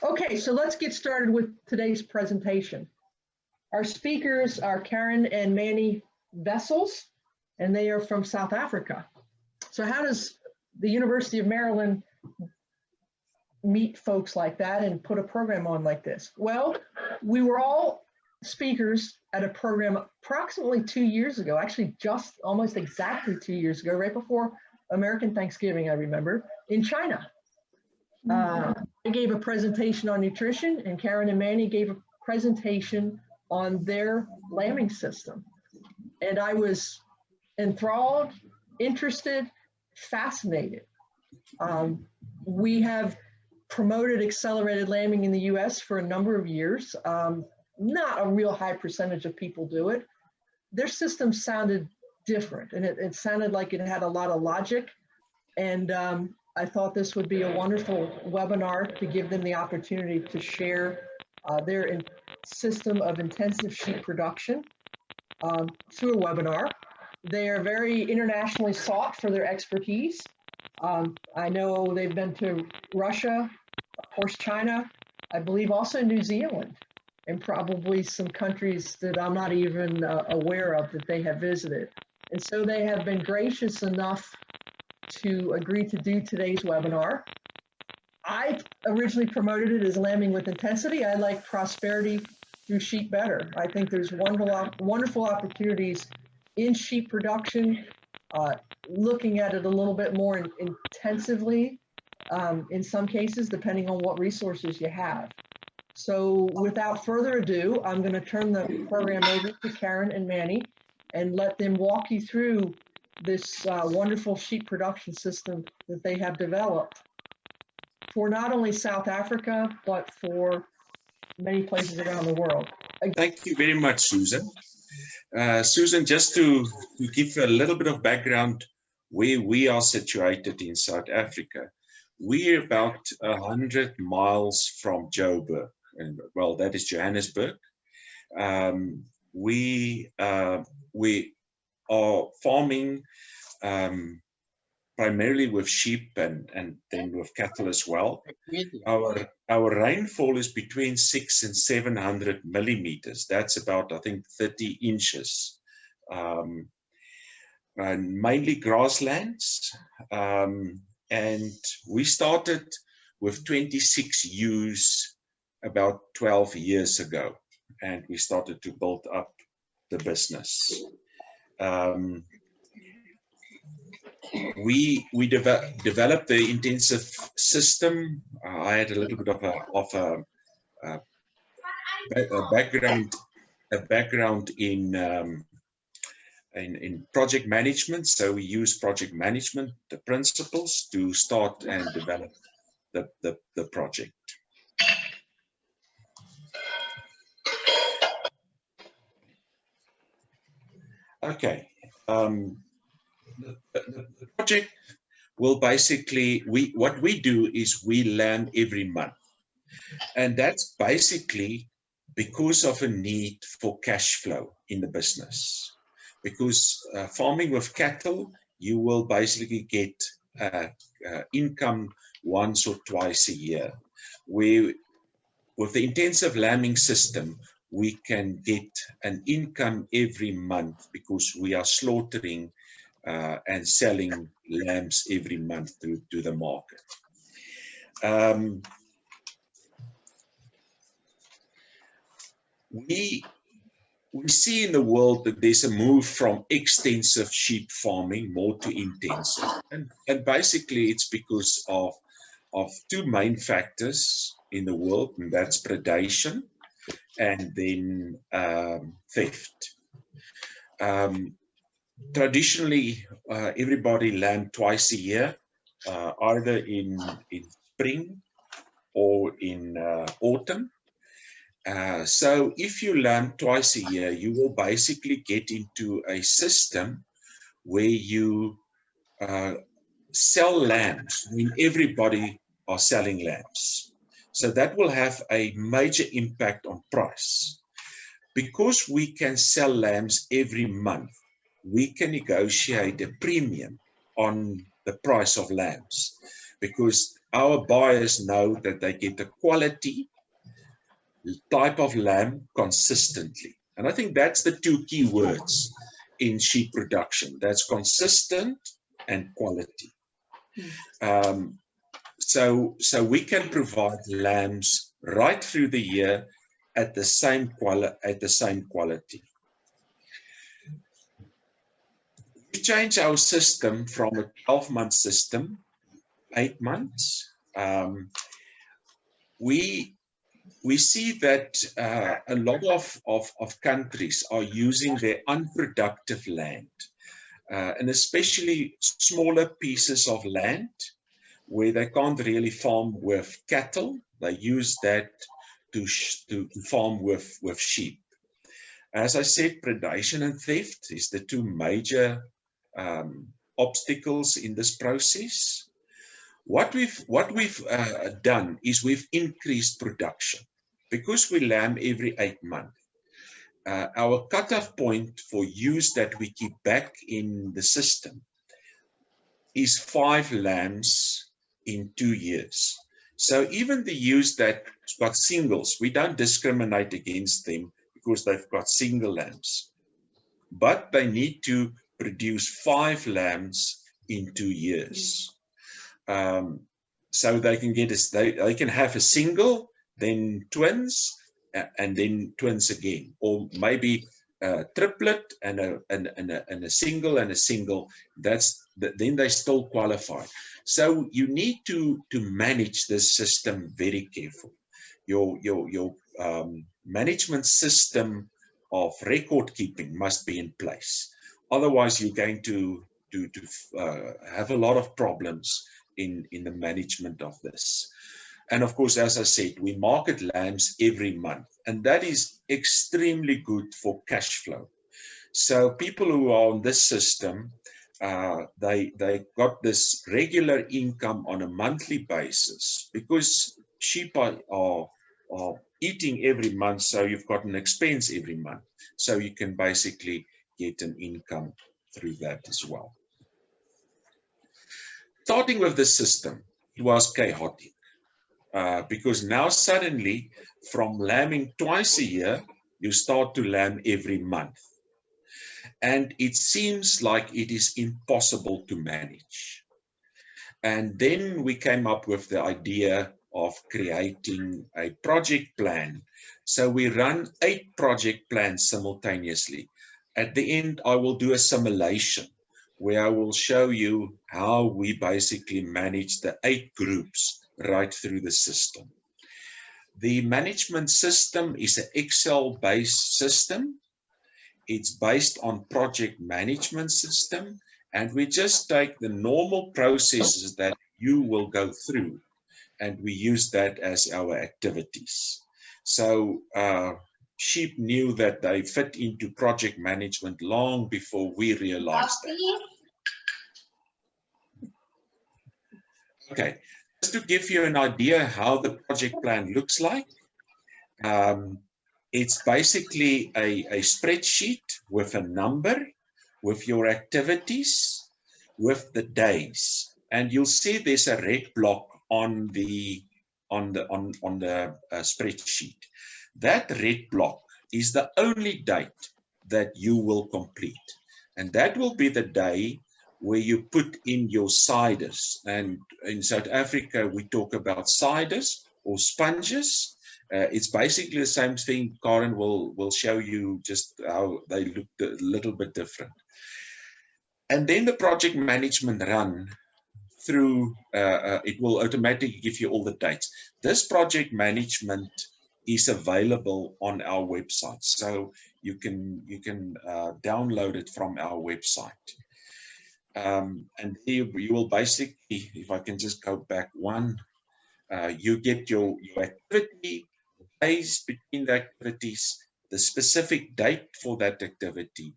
Okay, so let's get started with today's presentation. Our speakers are Karin and Manie Wessels, and they are from South Africa. So how does the University of Maryland meet folks like that and put a program on like this? Well, we were all speakers at a program approximately 2 years ago, actually just almost exactly 2 years ago, right before American Thanksgiving, I remember, in China. I gave a presentation on nutrition, and Karin and Manie gave a presentation on their lambing system. And I was enthralled, interested, fascinated. We have promoted accelerated lambing in the US for a number of years. Not a real high percentage of people do it. Their system sounded different, and it sounded like it had a lot of logic. And I thought this would be a wonderful webinar to give them the opportunity to share their system of intensive sheep production through a webinar. They are very internationally sought for their expertise. I know they've been to Russia, of course, China, I believe also New Zealand, and probably some countries that I'm not even aware of that they have visited. And so they have been gracious enough to agree to do today's webinar. I originally promoted it as lambing with intensity. I like prosperity through sheep better. I think there's wonderful opportunities in sheep production, looking at it a little bit more intensively in some cases, depending on what resources you have. So without further ado, I'm going to turn the program over to Karin and Manie and let them walk you through this wonderful sheep production system that they have developed for not only South Africa, but for many places around the world. Thank you very much, Susan. Susan, just to give a little bit of background where we are situated in South Africa, we're about 100 miles from Joburg, and well, that is Johannesburg. We are farming primarily with sheep and then with cattle as well. Our rainfall is between 600 and 700 millimeters. That's about, I think, 30 inches. And mainly grasslands. And we started with 26 ewes about 12 years ago, and we started to build up the business. We developed the intensive system. I had a little bit of a background in project management. So we use project management, the principles, to start and develop the project. Okay. The project will basically, what we do is we lamb every month. And that's basically because of a need for cash flow in the business. Because farming with cattle, you will basically get income once or twice a year. With the intensive lambing system, we can get an income every month because we are slaughtering and selling lambs every month to the market. We see in the world that there's a move from extensive sheep farming more to intensive. And basically it's because of two main factors in the world, and that's predation and then theft. Traditionally, everybody lambed twice a year, either in spring or in autumn. So if you lamb twice a year, you will basically get into a system where you sell lambs when everybody are selling lambs. So that will have a major impact on price. Because we can sell lambs every month, we can negotiate a premium on the price of lambs, because our buyers know that they get a quality type of lamb consistently. And I think that's the two key words in sheep production. That's consistent and quality. So we can provide lambs right through the year at the same quality. We change our system from a 12-month system, 8 months. We see that a lot of countries are using their unproductive land, and especially smaller pieces of land where they can't really farm with cattle. They use that to farm with sheep. As I said, predation and theft is the two major obstacles in this process. What we've done is we've increased production because we lamb every 8 months. Our cutoff point for ewes that we keep back in the system is 5 lambs in 2 years. So even the ewes that got singles, we don't discriminate against them because they've got single lambs, but they need to produce 5 lambs in 2 years. So they can get they can have a single, then twins, and then twins again, or maybe a triplet and a single and a single. Then they still qualify. So you need to manage this system very carefully. Your management system of record keeping must be in place. Otherwise, you're going to have a lot of problems in the management of this. And of course, as I said, we market lambs every month, and that is extremely good for cash flow. So people who are on this system, they got this regular income on a monthly basis because sheep are eating every month, so you've got an expense every month. So you can basically get an income through that as well. Starting with the system, it was chaotic because now suddenly from lambing twice a year, you start to lamb every month. And it seems like it is impossible to manage. And then we came up with the idea of creating a project plan. So we run 8 project plans simultaneously. At the end, I will do a simulation where I will show you how we basically manage the 8 groups right through the system. The management system is an Excel-based system. It's based on project management system, and we just take the normal processes that you will go through, and we use that as our activities. So sheep knew that they fit into project management long before we realized that. Okay, just to give you an idea how the project plan looks like. It's basically a spreadsheet with a number, with your activities, with the days, and you'll see there's a red block on the spreadsheet. That red block is the only date that you will complete, and that will be the day where you put in your siders. And in South Africa, we talk about siders or sponges. It's basically the same thing. Karin will show you just how they look a little bit different. And then the project management run through, it will automatically give you all the dates. This project management is available on our website. So you can download it from our website. And you will basically, if I can just go back one, you get your activity, days between the activities, the specific date for that activity,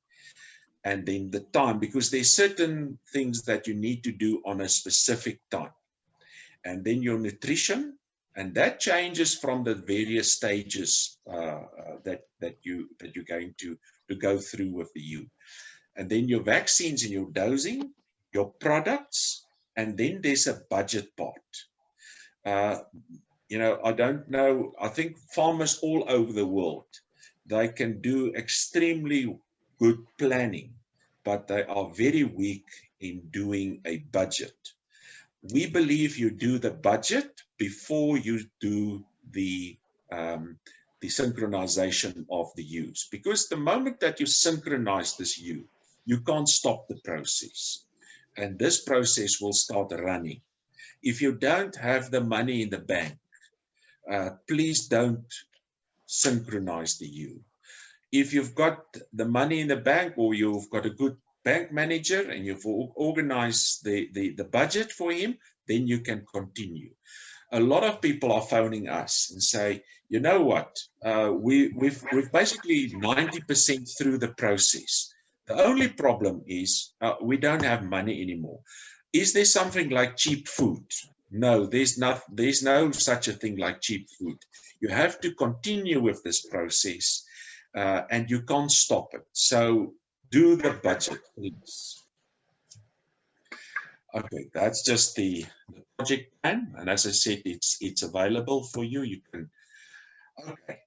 and then the time, because there's certain things that you need to do on a specific time. And then your nutrition, and that changes from the various stages that you're going to go through with the ewe. And then your vaccines and your dosing, your products, and then there's a budget part. You know, I don't know. I think farmers all over the world, they can do extremely good planning, but they are very weak in doing a budget. We believe you do the budget before you do the synchronization of the ewes, because the moment that you synchronize this ewe, you can't stop the process, and this process will start running. If you don't have the money in the bank, please don't synchronize the ewe. If you've got the money in the bank, or you've got a good bank manager and you've organized the budget for him, then you can continue. A lot of people are phoning us and say, you know what, we've basically 90% through the process. The only problem is we don't have money anymore. Is there something like cheap food? No, there's no such a thing like cheap food. You have to continue with this process, and you can't stop it. So do the budget, please. Okay, that's just the project plan, and as I said, it's available for you. You can. Okay,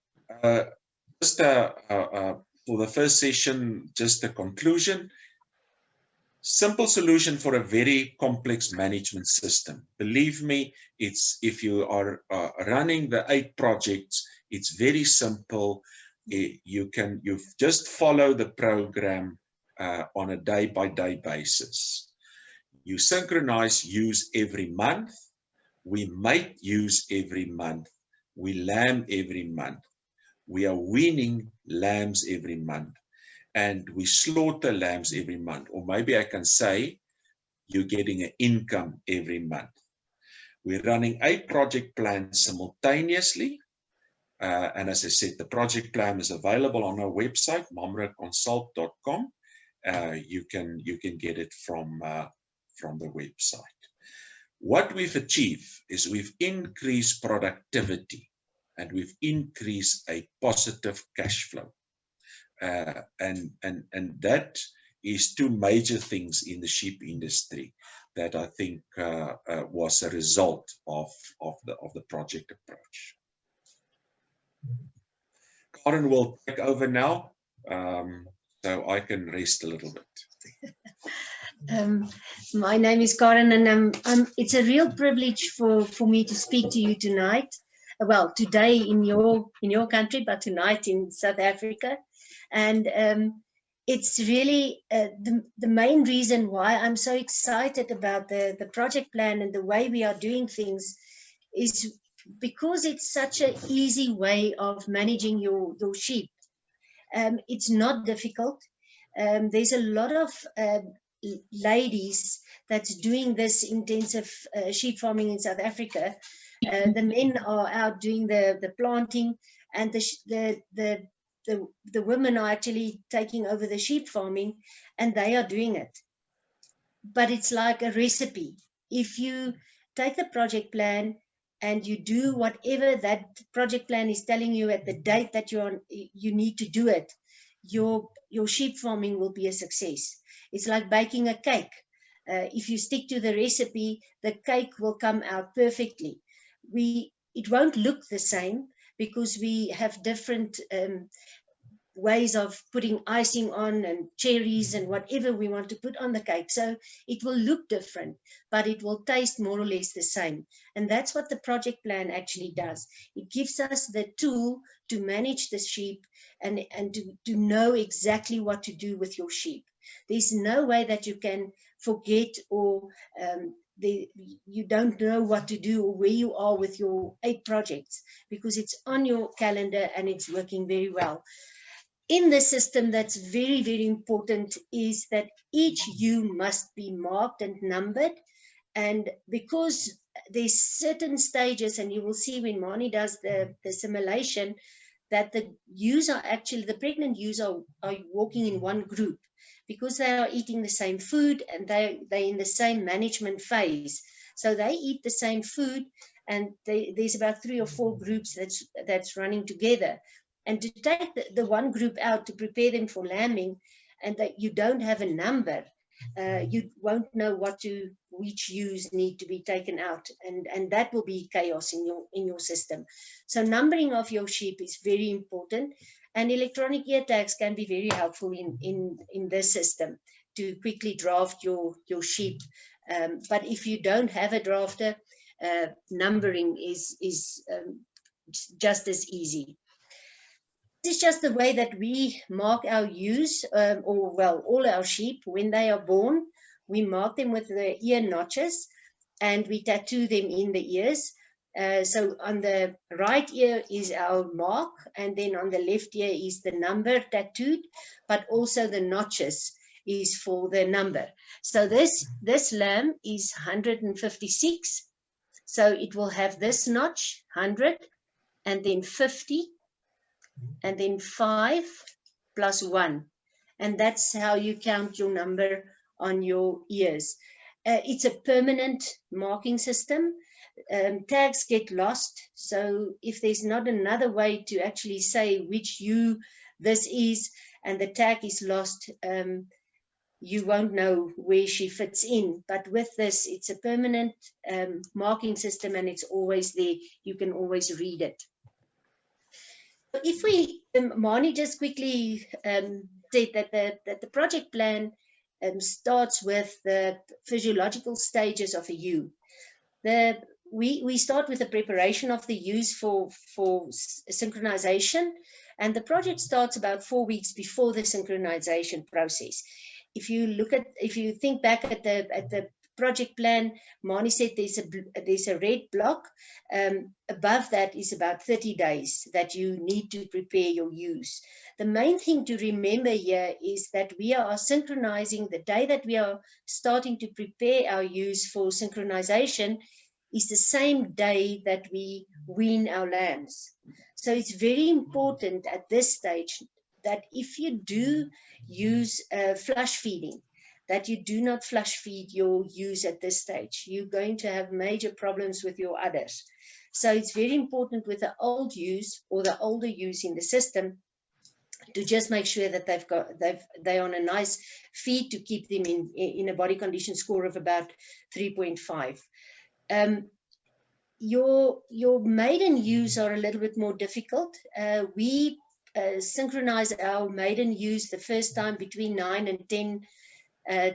just for the first session, just a conclusion. Simple solution for a very complex management system. Believe me, it's if you are running the 8 projects, it's very simple. You just follow the program on a day-by-day basis. You synchronize ewes every month. We mate ewes every month. We lamb every month. We are weaning lambs every month. And we slaughter lambs every month. Or maybe I can say you're getting an income every month. We're running 8 project plans simultaneously. And as I said, the project plan is available on our website, mamreconsult.com. You can get it from the website. What we've achieved is we've increased productivity and we've increased a positive cash flow. And that is 2 major things in the sheep industry that I think was a result of the project approach. Karin will take over now, so I can rest a little bit. My name is Karin, and it's a real privilege for me to speak to you tonight. Well, today in your country, but tonight in South Africa. And it's really the main reason why I'm so excited about the project plan and the way we are doing things is because it's such an easy way of managing your sheep. It's not difficult. There's a lot of ladies that's doing this intensive sheep farming in South Africa. The men are out doing the planting, and the women are actually taking over the sheep farming, and they are doing it. But it's like a recipe. If you take the project plan and you do whatever that project plan is telling you at the date that you need to do it, your sheep farming will be a success. It's like baking a cake. If you stick to the recipe, the cake will come out perfectly. It won't look the same because we have different ways of putting icing on and cherries and whatever we want to put on the cake. So it will look different, but it will taste more or less the same. And that's what the project plan actually does. It gives us the tool to manage the sheep and to know exactly what to do with your sheep. There's no way that you can forget or you don't know what to do or where you are with your 8 projects, because it's on your calendar and it's working very well. In the system, that's very, very important is that each ewe must be marked and numbered. And because there's certain stages, and you will see when Manie does the simulation, that the ewes are actually, the pregnant ewes are walking in one group because they are eating the same food and they're in the same management phase. So they eat the same food, and there's about 3 or 4 groups that's running together. And to take the one group out to prepare them for lambing, and that you don't have a number, you won't know which ewes need to be taken out, and that will be chaos in your system. So numbering of your sheep is very important, and electronic ear tags can be very helpful in this system to quickly draft your sheep. But if you don't have a drafter, numbering is just as easy. This is just the way that we mark our ewes, or well, all our sheep when they are born. We mark them with the ear notches, and we tattoo them in the ears. So on the right ear is our mark, and then on the left ear is the number tattooed, but also the notches is for the number. So this lamb is 156. So it will have this notch, 100, and then 50, and then 5 plus 1. And that's how you count your number on your ears. It's a permanent marking system. Tags get lost. So if there's not another way to actually say which ewe this is, and the tag is lost, you won't know where she fits in. But with this, it's a permanent marking system, and it's always there. You can always read it. If we, Manie just quickly said that the project plan starts with the physiological stages of a ewe. We start with the preparation of the ewes for synchronization, and the project starts about 4 weeks before the synchronization process. If you think back at the project plan, Manie said there's a red block. Above that is about 30 days that you need to prepare your ewes. The main thing to remember here is that we are synchronizing the day that we are starting to prepare our ewes for synchronization is the same day that we wean our lambs. So it's very important at this stage that if you do use flush feeding, that you do not flush feed your ewes at this stage. You're going to have major problems with your udders. So it's very important with the old ewes or the older ewes in the system to just make sure that they're on a nice feed to keep them in a body condition score of about 3.5. Your maiden ewes are a little bit more difficult. We synchronize our maiden ewes the first time between 9 and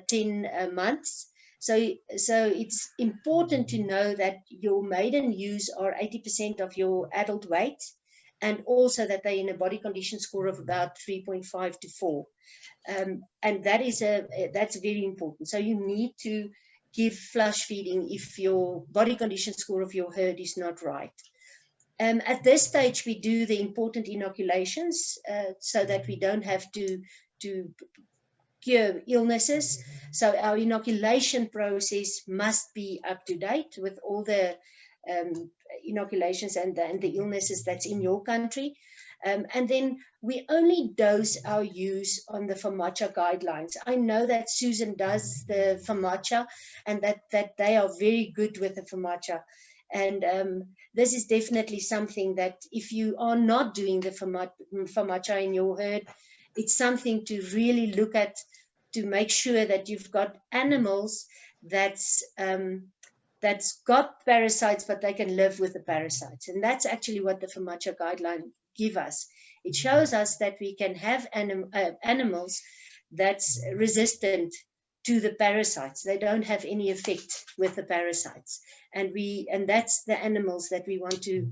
10 months. So it's important to know that your maiden ewes are 80% of your adult weight, and also that they're in a body condition score of about 3.5 to 4. And that's very important. So you need to give flush feeding if your body condition score of your herd is not right. At this stage, we do the important inoculations so that we don't have to cure illnesses. So our inoculation process must be up to date with all the inoculations and the illnesses that's in your country. And then we only dose our ewes on the FAMACHA guidelines. I know that Susan does the FAMACHA, and that they are very good with the FAMACHA. And this is definitely something that if you are not doing the FAMACHA in your herd, it's something to really look at to make sure that you've got animals that's got parasites, but they can live with the parasites. And that's actually what the FAMACHA guideline give us. It shows us that we can have animals that's resistant to the parasites. They don't have any effect with the parasites. And that's the animals that we want to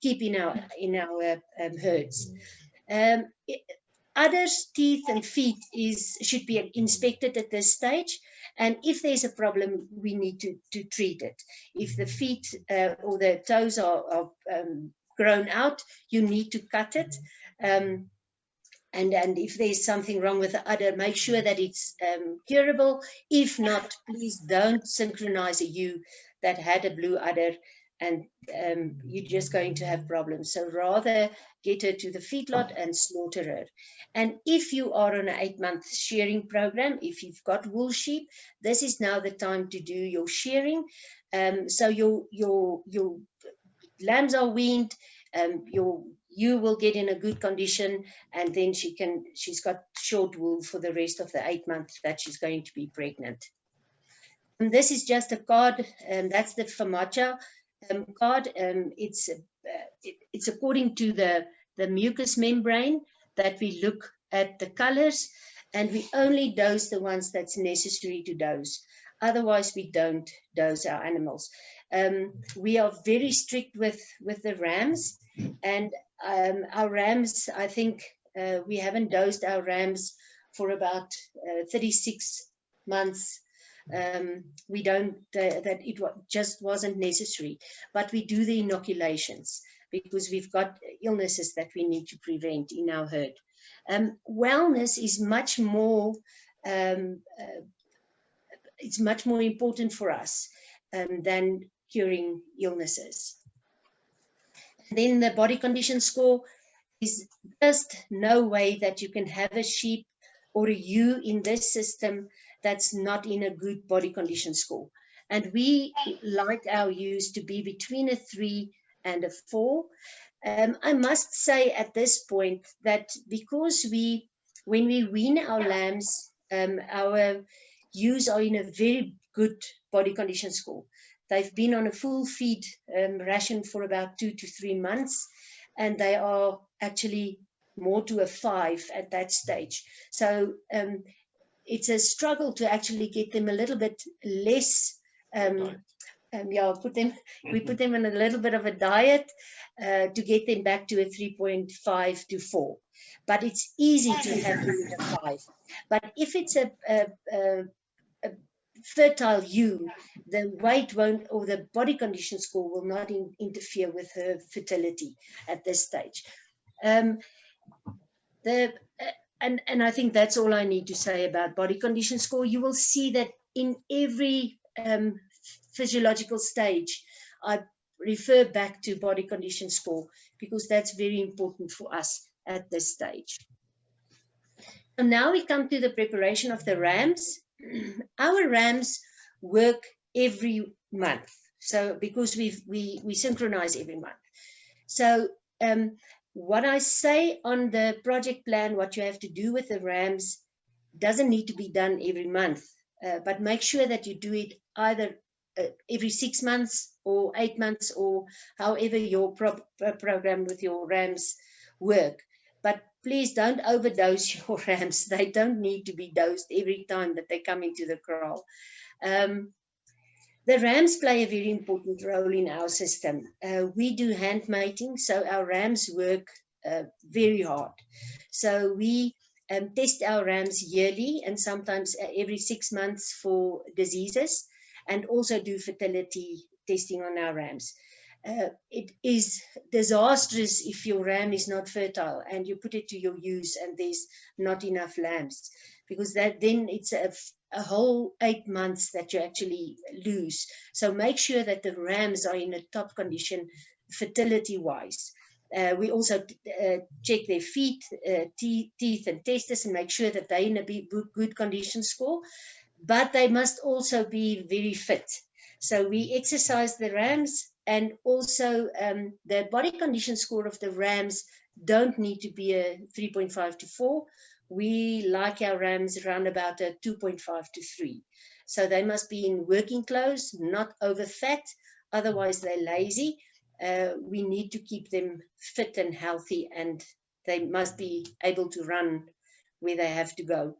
keep in our herds. Udders, teeth, and feet should be inspected at this stage. And if there's a problem, we need to treat it. If the feet or the toes are grown out, you need to cut it. And if there's something wrong with the udder, make sure that it's curable. If not, please don't synchronize a ewe that had a blue udder, and you're just going to have problems. So rather get her to the feedlot and slaughter her. And if you are on an 8-month shearing program, if you've got wool sheep, this is now the time to do your shearing. So your lambs are weaned, your ewe will get in a good condition, and then she's got short wool for the rest of the 8 months that she's going to be pregnant. And this is just a card, and that's the FAMACHA card. It's according to the mucous membrane that we look at the colors, and we only dose the ones that's necessary to dose. Otherwise, we don't dose our animals. We are very strict with the rams, and our rams, I think we haven't dosed our rams for about 36 months. We don't, that it just wasn't necessary, but we do the inoculations because we've got illnesses that we need to prevent in our herd. Wellness is much more, it's much more important for us than curing illnesses. And then the body condition score is just no way that you can have a sheep or a ewe in this system that's not in a good body condition score. And we like our ewes to be between a 3 and a 4. I must say at this point that because when we wean our lambs, our ewes are in a very good body condition score. They've been on a full feed ration for about 2 to 3 months, and they are actually more to a 5 at that stage. So it's a struggle to actually get them a little bit less, we put them in a little bit of a diet to get them back to a 3.5 to 4. But it's easy to have them at a 5. But if it's a fertile ewe, the weight won't, or the body condition score will not interfere with her fertility at this stage. And I think that's all I need to say about body condition score. You will see that in every physiological stage, I refer back to body condition score because that's very important for us at this stage. And now we come to the preparation of the rams. Our rams work every month. So because we synchronize every month. So what I say on the project plan, what you have to do with the rams doesn't need to be done every month, but make sure that you do it either every 6 months or 8 months or however your program with your rams work. But please don't overdose your rams. They don't need to be dosed every time that they come into the kraal. The rams play a very important role in our system. We do hand mating, so our rams work very hard. So we test our rams yearly and sometimes every 6 months for diseases, and also do fertility testing on our rams. It is disastrous if your ram is not fertile and you put it to your ewes and there's not enough lambs, because then it's a whole 8 months that you actually lose. So make sure that the rams are in a top condition fertility-wise. We also check their feet, teeth and testes and make sure that they're in a good condition score, but they must also be very fit. So we exercise the rams, and also the body condition score of the rams don't need to be a 3.5 to 4. We like our rams around about a 2.5 to 3. So they must be in working clothes, not over fat, otherwise they're lazy. We need to keep them fit and healthy, and they must be able to run where they have to go.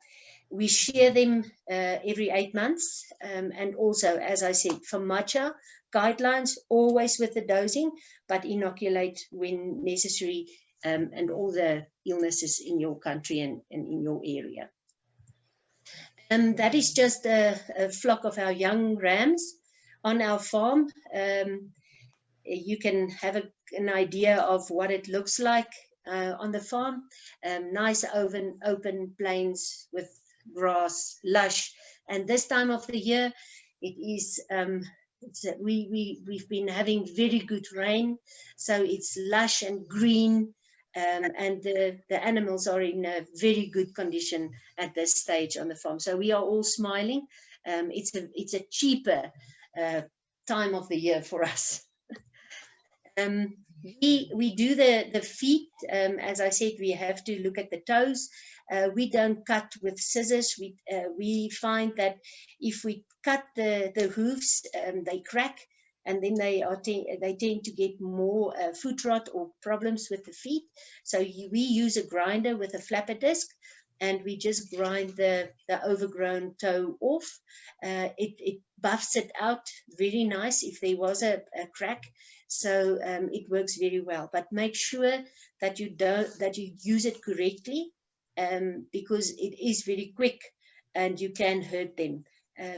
We shear them every 8 months, and also, as I said, FAMACHA guidelines, always with the dosing, but inoculate when necessary, and all the illnesses in your country and in your area. And that is just a flock of our young rams on our farm. You can have an idea of what it looks like on the farm. Nice open plains with grass, lush. And this time of the year, it is we've been having very good rain, so it's lush and green, and the animals are in a very good condition at this stage on the farm. So we are all smiling. It's a cheaper time of the year for us. We do the feet. As I said, we have to look at the toes. We don't cut with scissors. We find that if we cut the hooves, they crack, and then they tend to get more foot rot or problems with the feet. So we use a grinder with a flapper disc, and we just grind the overgrown toe off. It buffs it out very nice if there was a crack. So it works very well. But make sure that you use it correctly, because it is very quick and you can hurt them.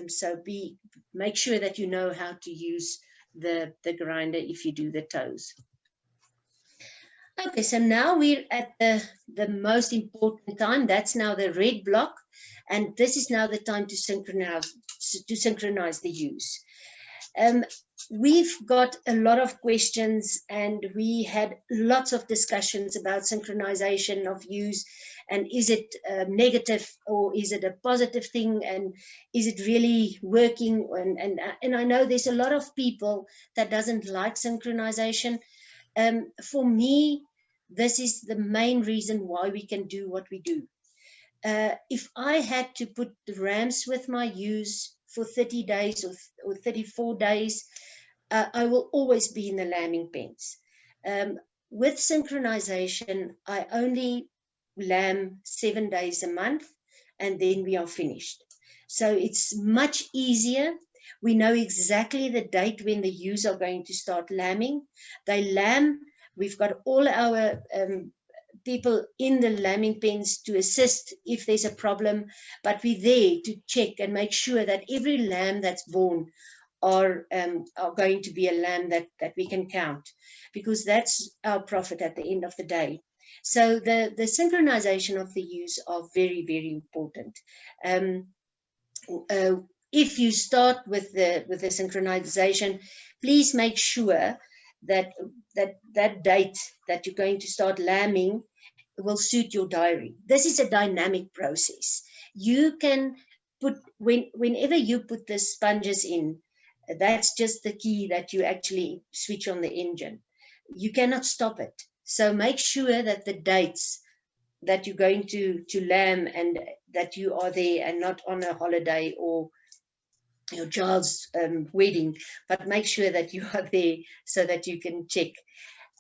So make sure that you know how to use the grinder if you do the toes. Okay, so now we're at the most important time. That's now the red block, and this is now the time to synchronize the ewes. We've got a lot of questions, and we had lots of discussions about synchronization of ewes, and is it negative or is it a positive thing, and is it really working? And I know there's a lot of people that doesn't like synchronization. For me, this is the main reason why we can do what we do. If I had to put the rams with my ewes for 30 days or 34 days, I will always be in the lambing pens. With synchronization, I only lamb 7 days a month, and then we are finished. So it's much easier. We know exactly the date when the ewes are going to start lambing. They lamb. We've got all our people in the lambing pens to assist if there's a problem, but we're there to check and make sure that every lamb that's born are going to be a lamb that we can count, because that's our profit at the end of the day. So the synchronization of the ewes are very, very important. If you start with the synchronization, please make sure that date that you're going to start lambing will suit your diary. This is a dynamic process. You can put, whenever you put the sponges in, that's just the key that you actually switch on the engine. You cannot stop it. So make sure that the dates that you're going to lamb, and that you are there and not on a holiday or your child's wedding, but make sure that you are there so that you can check.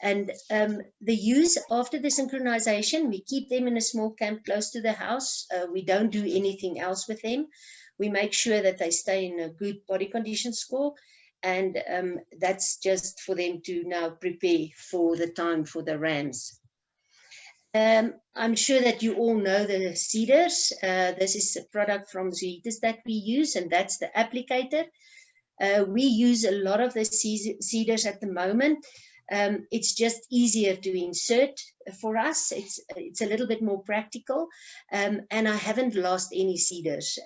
And the ewes, after the synchronization, we keep them in a small camp close to the house. We don't do anything else with them. We make sure that they stay in a good body condition score, and that's just for them to now prepare for the time for the rams. I'm sure that you all know the seeders. This is a product from Zoetis that we use, and that's the applicator. We use a lot of the seeders at the moment. It's just easier to insert for us. It's a little bit more practical, and I haven't lost any seeders.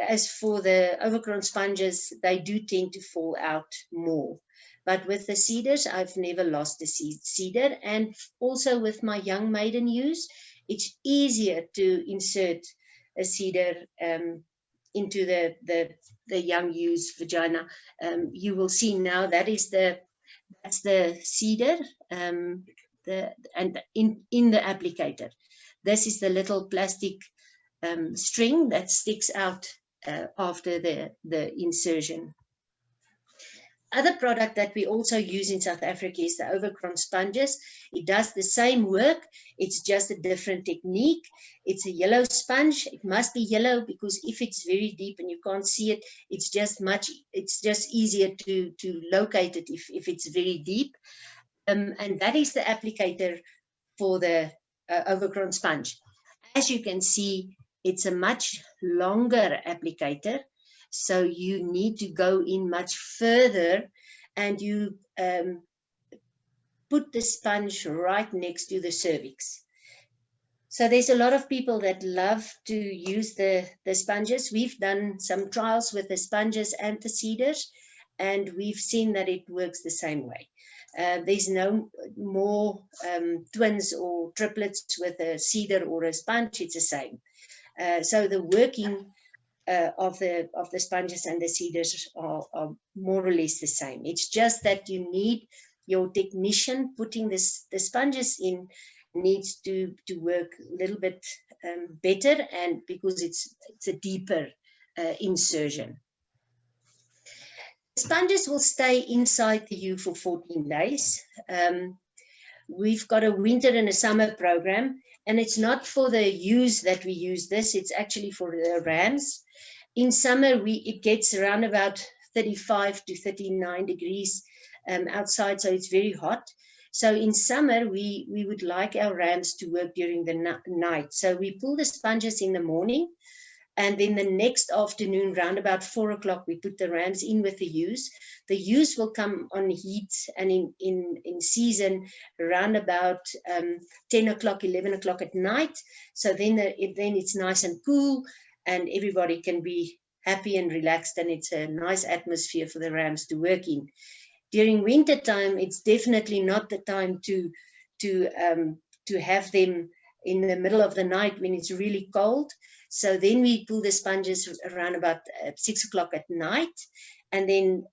As for the overgrown sponges, they do tend to fall out more. But with the seeders, I've never lost a seeder. And also with my young maiden ewes, it's easier to insert a seeder into the young ewe's vagina. You will see now that's the seeder, and in the applicator. This is the little plastic string that sticks out after the insertion. Other product that we also use in South Africa is the overgrown sponges. It does the same work. It's just a different technique. It's a yellow sponge. It must be yellow because if it's very deep and you can't see it, it's just easier to locate it if it's very deep. And that is the applicator for the overgrown sponge. As you can see, it's a much longer applicator. So you need to go in much further, and you put the sponge right next to the cervix. So there's a lot of people that love to use the sponges. We've done some trials with the sponges and the seeders, and we've seen that it works the same way. There's no more twins or triplets with a seeder or a sponge. It's the same. So the working of the sponges and the seeders are more or less the same. It's just that you need your technician putting the sponges in needs to work a little bit better, and because it's a deeper insertion. Sponges will stay inside the ewe for 14 days. We've got a winter and a summer program, and it's not for the ewes that we use this, it's actually for the rams. In summer, it gets around about 35 to 39 degrees outside, so it's very hot. So in summer, we would like our rams to work during the night. So we pull the sponges in the morning, and then the next afternoon, round about 4 o'clock, we put the rams in with the ewes. The ewes will come on heat and in season around about 10 o'clock, 11 o'clock at night. So then it's nice and cool, and everybody can be happy and relaxed, and it's a nice atmosphere for the rams to work in. During winter time, it's definitely not the time to have them in the middle of the night when it's really cold. So then we pull the sponges around about 6 o'clock at night, and then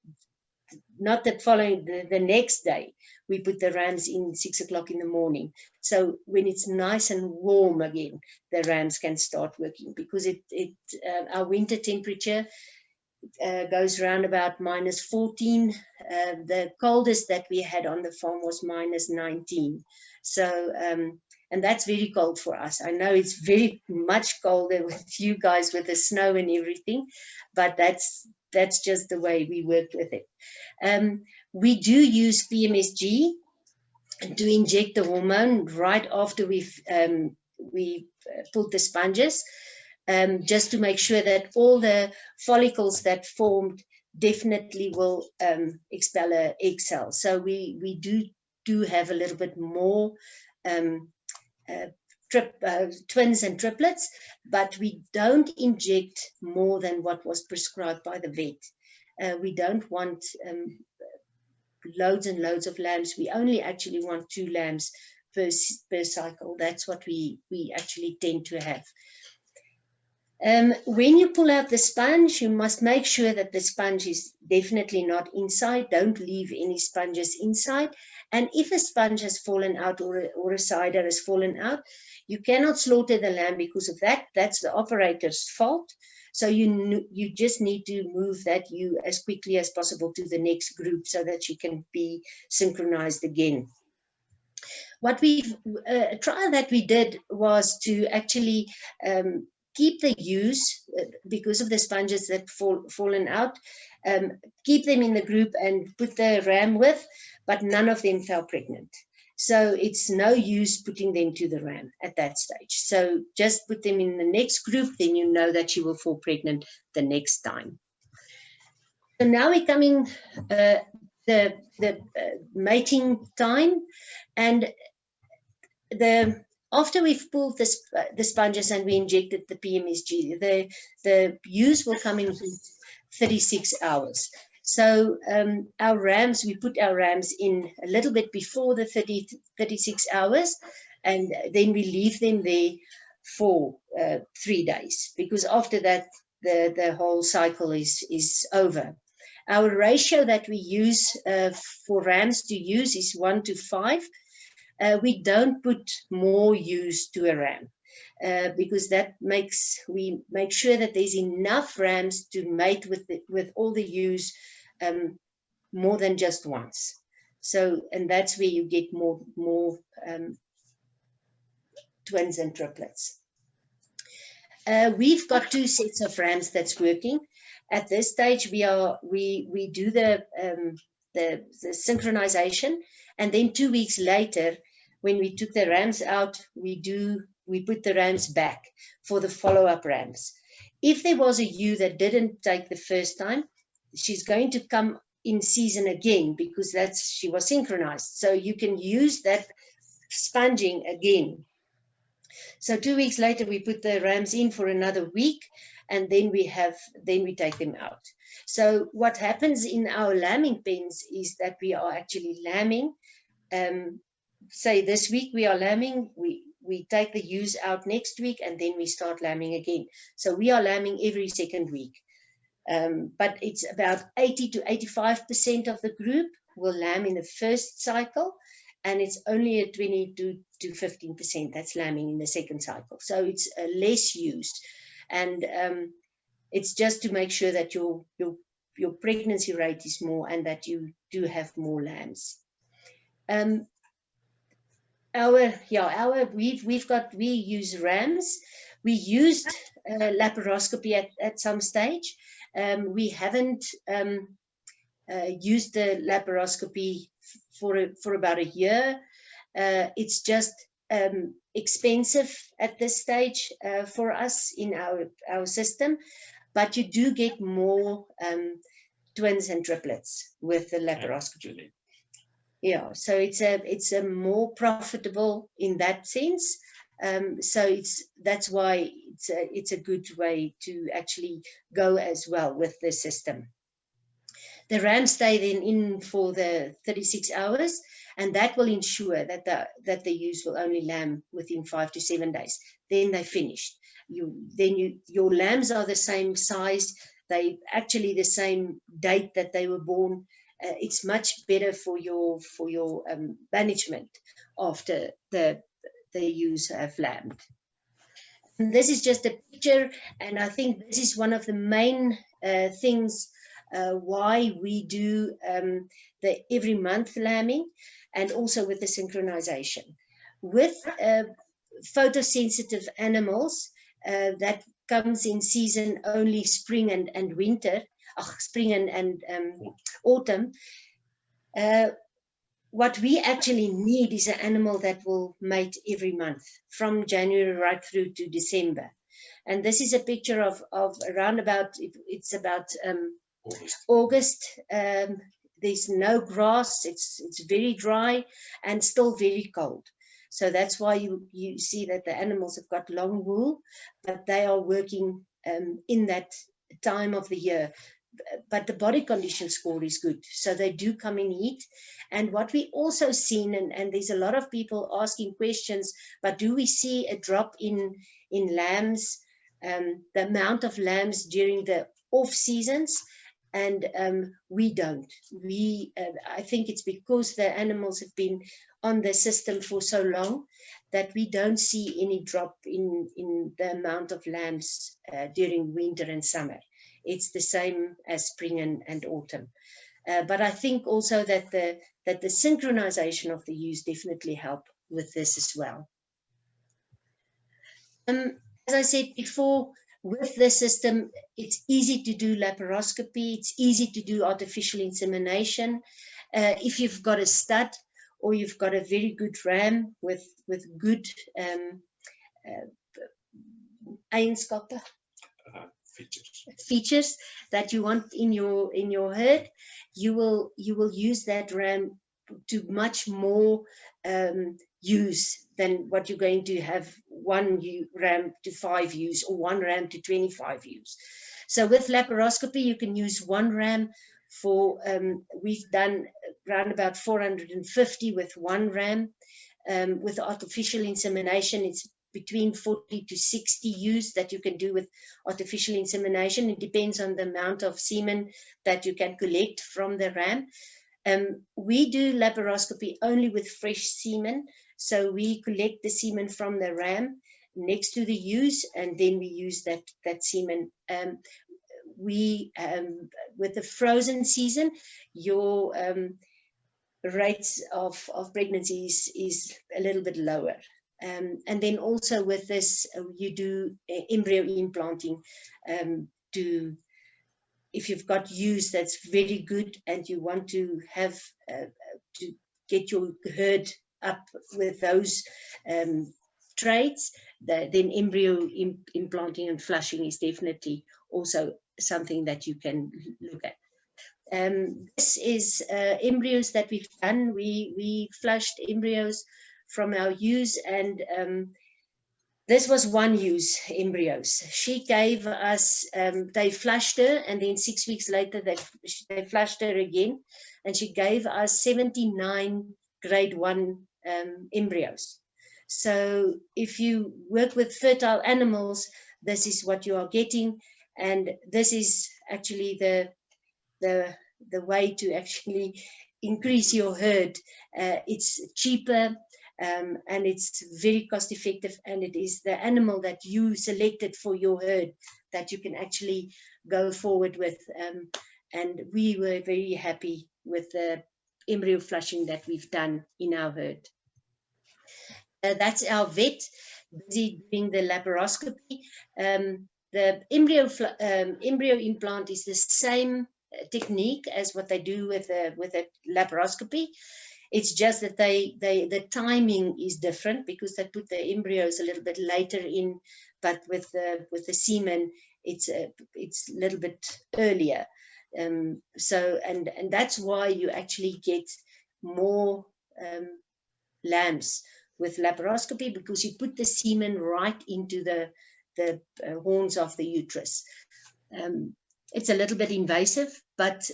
not the following, the next day, we put the rams in 6 o'clock in the morning. So when it's nice and warm again, the rams can start working, because our winter temperature goes around about -14. The coldest that we had on the farm was -19. So, and that's very cold for us. I know it's very much colder with you guys with the snow and everything, but that's just the way we work with it. We do use PMSG to inject the hormone right after we've pulled the sponges, just to make sure that all the follicles that formed definitely will expel an egg cell. So we do have a little bit more twins and triplets, but we don't inject more than what was prescribed by the vet. We don't want loads and loads of lambs. We only actually want 2 lambs per cycle. That's what we actually tend to have. When you pull out the sponge, you must make sure that the sponge is definitely not inside. Don't leave any sponges inside. And if a sponge has fallen out or a cider has fallen out, you cannot slaughter the lamb because of that. That's the operator's fault. So you just need to move that ewe as quickly as possible to the next group so that she can be synchronized again. What a trial that we did was to actually keep the ewes, because of the sponges that fallen out, keep them in the group and put the ram with, but none of them fell pregnant. So it's no use putting them to the ram at that stage. So just put them in the next group, then you know that she will fall pregnant the next time. So now we're coming the mating time, and after we've pulled the sponges and we injected the PMSG, the ewes will come in 36 hours. So our rams, we put our rams in a little bit before the 36 hours, and then we leave them there for 3 days, because after that, the whole cycle is over. Our ratio that we use for rams to use is 1 to 5. We don't put more ewes to a ram, because we make sure that there's enough rams to mate with all the ewes more than just once. So, and that's where you get more twins and triplets. We've got 2 sets of rams that's working. At this stage, we do the synchronization, and then 2 weeks later, when we took the rams out, we put the rams back for the follow-up rams. If there was a ewe that didn't take the first time, she's going to come in season again, because she was synchronized. So you can use that sponging again. So 2 weeks later, we put the rams in for another week, and then we take them out. So what happens in our lambing pens is that we are actually lambing. Say this week we are lambing, we take the ewes out next week, and then we start lambing again. So we are lambing every second week. But it's about 80 to 85% of the group will lamb in the first cycle, and it's only a 22 to 15% that's lambing in the second cycle. So it's less used, and it's just to make sure that your pregnancy rate is more and that you do have more lambs. We use rams. We used laparoscopy at some stage. We haven't used the laparoscopy for about a year. It's just expensive at this stage for us in our system, but you do get more twins and triplets with the laparoscopy. Yeah, so it's a more profitable in that sense. So that's why it's a good way to actually go as well with the system. The rams stay then in for the 36 hours, and that will ensure that the ewes will only lamb within 5 to 7 days. Then they're finished. Your lambs are the same size. They actually the same date that they were born. It's much better for your management after the ewes have lambed. And this is just a picture, and I think this is one of the main things why we do the every month lambing, and also with the synchronization. With photosensitive animals, that comes in season only spring and winter, spring and autumn. What we actually need is an animal that will mate every month from January right through to December. And this is a picture of around about, it's about August. There's no grass, it's very dry and still very cold. So that's why you see that the animals have got long wool, but they are working in that time of the year. But the body condition score is good, so they do come in heat. And what we also seen, and there's a lot of people asking questions, but do we see a drop in lambs, the amount of lambs during the off seasons? And we don't. I think it's because the animals have been on the system for so long that we don't see any drop in the amount of lambs during winter and summer. It's the same as spring and autumn. But I think also that the synchronization of the ewes definitely help with this as well. As I said before, with the system, it's easy to do laparoscopy. It's easy to do artificial insemination. If you've got a stud or you've got a very good ram with good eigenschappen, features that you want in your herd, you will use that ram to much more ewes than what you're going to have one ram to 5 ewes or one ram to 25 ewes. So with laparoscopy, you can use one ram for, we've done around about 450 with one ram. With artificial insemination, it's between 40 to 60 ewes that you can do with artificial insemination. It depends on the amount of semen that you can collect from the ram. We do laparoscopy only with fresh semen. So we collect the semen from the ram next to the ewes, and then we use that semen. With the frozen season, your rates of pregnancy is a little bit lower. And then also with this, you do embryo implanting if you've got ewes that's very good and you want to have to get your herd up with those traits, then embryo implanting and flushing is definitely also something that you can look at. This is embryos that we've done. We flushed embryos from our ewes, and this was one ewe's embryos. She gave us, they flushed her, and then 6 weeks later they flushed her again, and she gave us 79 grade 1 embryos. So if you work with fertile animals, this is what you are getting, and this is actually the way to actually increase your herd. It's cheaper, and it's very cost effective, and it is the animal that you selected for your herd that you can actually go forward with. And we were very happy with the embryo flushing that we've done in our herd. That's our vet busy doing the laparoscopy. The embryo implant is the same technique as what they do with a laparoscopy. It's just that the timing is different because they put the embryos a little bit later in, but with the semen, it's a little bit earlier. So that's why you actually get more lambs with laparoscopy, because you put the semen right into the horns of the uterus. It's a little bit invasive, but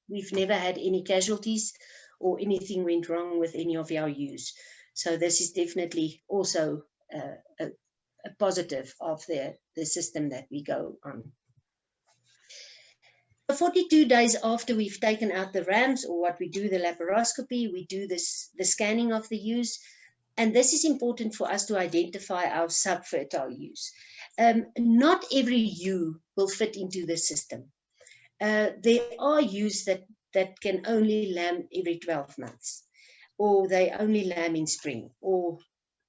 we've never had any casualties or anything went wrong with any of our ewes. So this is definitely also a positive of the system that we go on. 42 days after we've taken out the rams, or what we do the laparoscopy, we do the scanning of the ewes. And this is important for us to identify our subfertile ewes. Not every ewe will fit into the system. There are ewes that can only lamb every 12 months, or they only lamb in spring,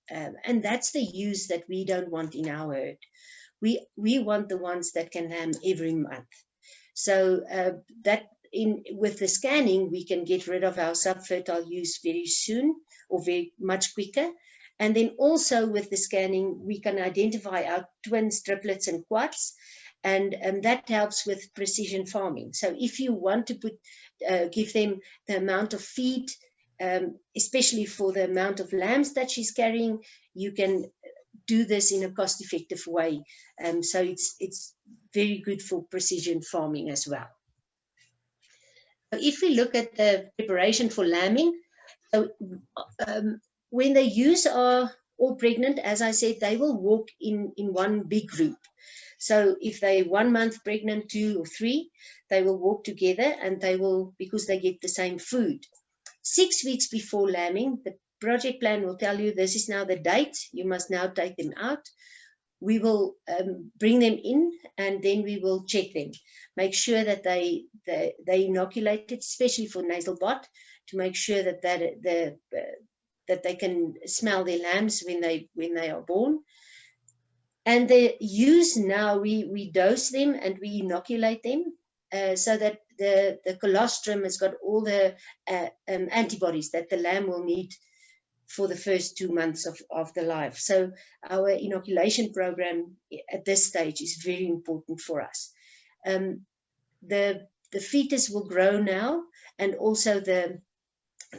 and that's the ewes that we don't want in our herd. We want the ones that can lamb every month. So with the scanning, we can get rid of our subfertile ewes very soon, or very much quicker. And then also with the scanning, we can identify our twins, triplets, and quads, and that helps with precision farming. So if you want to give them the amount of feed, especially for the amount of lambs that she's carrying, you can do this in a cost-effective way. So it's very good for precision farming as well. If we look at the preparation for lambing, when the ewes are all pregnant, as I said, they will walk in one big group. So if they're 1 month pregnant, 2 or 3, they will walk together, and they will, because they get the same food. 6 weeks before lambing, the project plan will tell you this is now the date, you must now take them out. We will bring them in, and then we will check them, make sure that they inoculated, especially for nasal bot, to make sure that they can smell their lambs when they are born. And the ewes now, we dose them and we inoculate them so that the colostrum has got all the antibodies that the lamb will need for the first 2 months of the life. So our inoculation program at this stage is very important for us. The fetus will grow now, and also the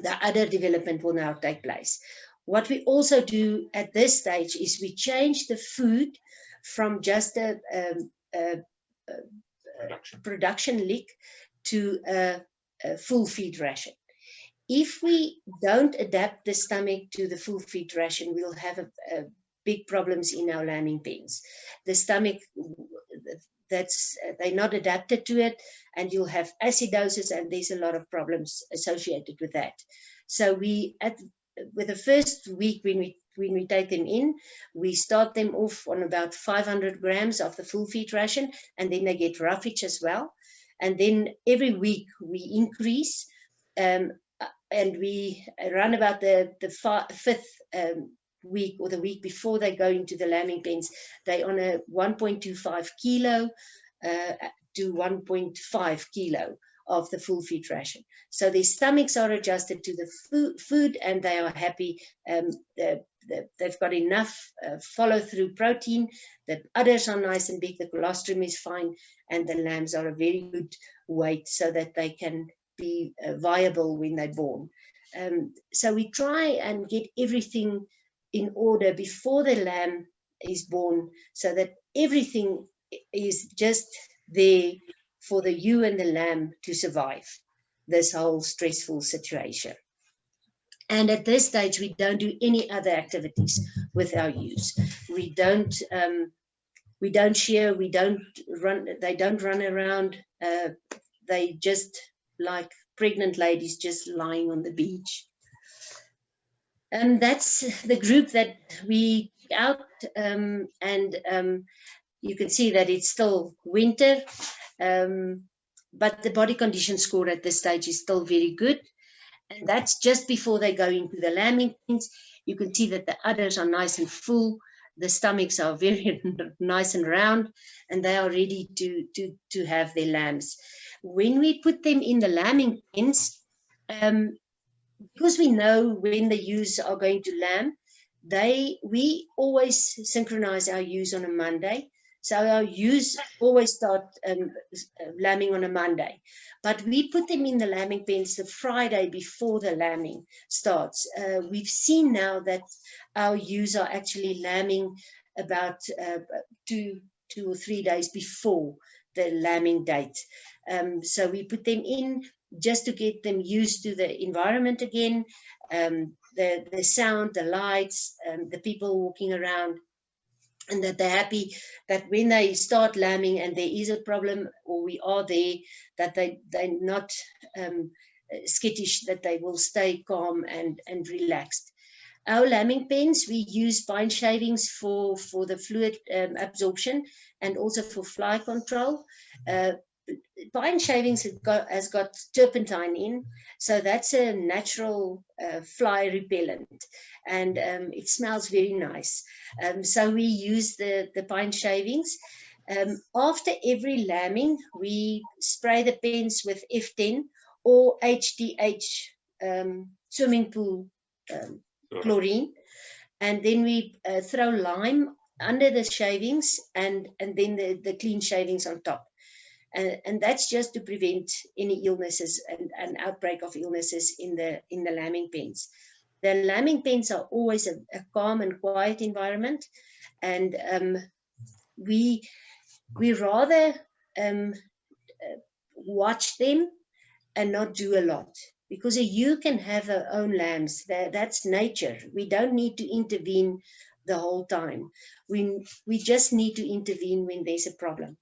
other development will now take place. What we also do at this stage is we change the food from just a production lick to a full feed ration. If we don't adapt the stomach to the full feed ration, we'll have big problems in our lambing pens. The stomach, they're not adapted to it, and you'll have acidosis, and there's a lot of problems associated with that. So with the first week when we take them in, we start them off on about 500 grams of the full feed ration, and then they get roughage as well. And then every week we increase, and we run about the 5th week, or the week before they go into the lambing pens, they on a 1.25 kilo to 1.5 kilo of the full feed ration. So their stomachs are adjusted to the food, and they are happy. They've got enough follow-through protein. The udders are nice and big, the colostrum is fine, and the lambs are a very good weight so that they can be viable when they're born. So we try and get everything in order before the lamb is born, so that everything is just there for the ewe and the lamb to survive this whole stressful situation. And at this stage, we don't do any other activities with our ewes. We don't shear, we don't run, they don't run around, they just like pregnant ladies just lying on the beach. And that's the group that we out, and you can see that it's still winter, but the body condition score at this stage is still very good. And that's just before they go into the lambing pens. You can see that the udders are nice and full. The stomachs are very nice and round, and they are ready to have their lambs. When we put them in the lambing pens, because we know when the ewes are going to lamb, we always synchronize our ewes on a Monday. So our ewes always start lambing on a Monday. But we put them in the lambing pens the Friday before the lambing starts. We've seen now that our ewes are actually lambing about 2 or 3 days before the lambing date. So we put them in just to get them used to the environment again, the sound, the lights, the people walking around, and that they're happy that when they start lambing and there is a problem or we are there, that they're not skittish, that they will stay calm and relaxed. Our lambing pens, we use pine shavings for the fluid absorption and also for fly control. Pine shavings has got turpentine in, so that's a natural fly repellent, and it smells very nice. So we use the pine shavings. After every lambing, we spray the pens with F10 or HDH swimming pool chlorine, and then we throw lime under the shavings and then the clean shavings on top. And that's just to prevent any illnesses and an outbreak of illnesses in the lambing pens. The lambing pens are always a calm and quiet environment, and we rather watch them and not do a lot, because a ewe can have her own lambs. That's nature. We don't need to intervene the whole time. We just need to intervene when there's a problem.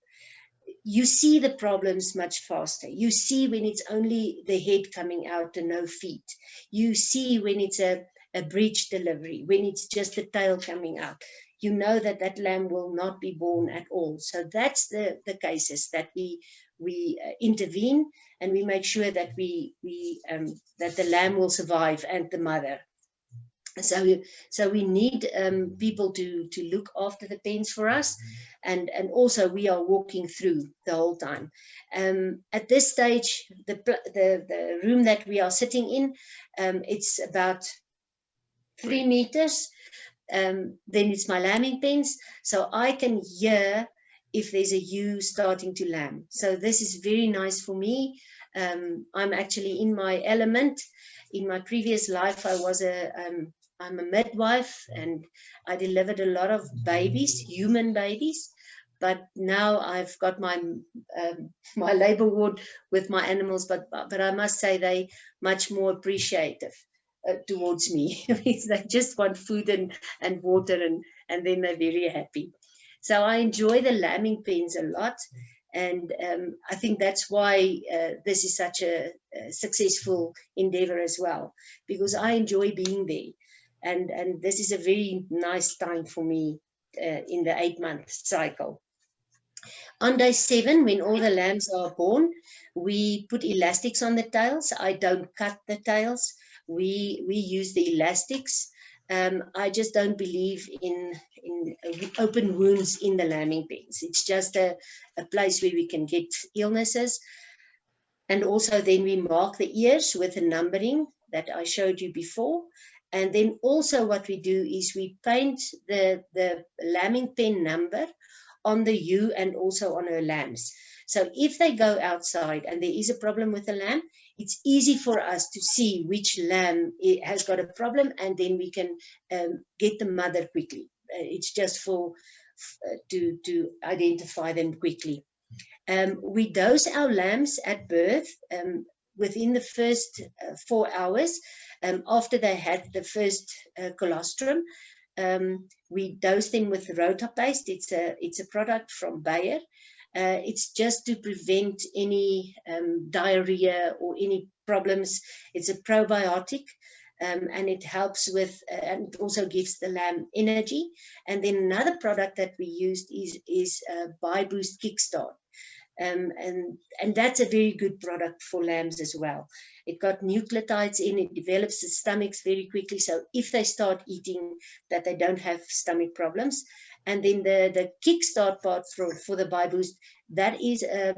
You see the problems much faster. You see when it's only the head coming out and no feet. You see when it's a breech delivery, when it's just the tail coming out. You know that that lamb will not be born at all. So that's the cases that we intervene, and we make sure that that the lamb will survive and the mother. So we need people to look after the pens for us, and also we are walking through the whole time. At this stage, the room that we are sitting in, it's about 3 meters. Then it's my lambing pens, so I can hear if there's a ewe starting to lamb. So this is very nice for me. I'm actually in my element. In my previous life, I'm a midwife, and I delivered a lot of babies, human babies. But now I've got my my labor ward with my animals. But I must say they much more appreciative towards me. They just want food and water, and then they're very happy. So I enjoy the lambing pens a lot. And I think that's why this is such a successful endeavor as well, because I enjoy being there. And this is a very nice time for me in the 8-month cycle. On day 7, when all the lambs are born, we put elastics on the tails. I don't cut the tails. We use the elastics. I just don't believe in open wounds in the lambing pens. It's just a place where we can get illnesses. And also then we mark the ears with the numbering that I showed you before. And then also what we do is we paint the lambing pen number on the ewe and also on her lambs. So if they go outside and there is a problem with the lamb, it's easy for us to see which lamb has got a problem, and then we can get the mother quickly. It's just to identify them quickly. We dose our lambs at birth within the first 4 hours after they had the first colostrum. We dose them with rota paste. It's a product from Bayer. It's just to prevent any diarrhea or any problems. It's a probiotic, and it helps with, and it also gives the lamb energy. And then another product that we used is BioBoost Kickstart. And that's a very good product for lambs as well. It got nucleotides in, it develops the stomachs very quickly. So if they start eating, that they don't have stomach problems. And then the kickstart part for the BioBoost, that is a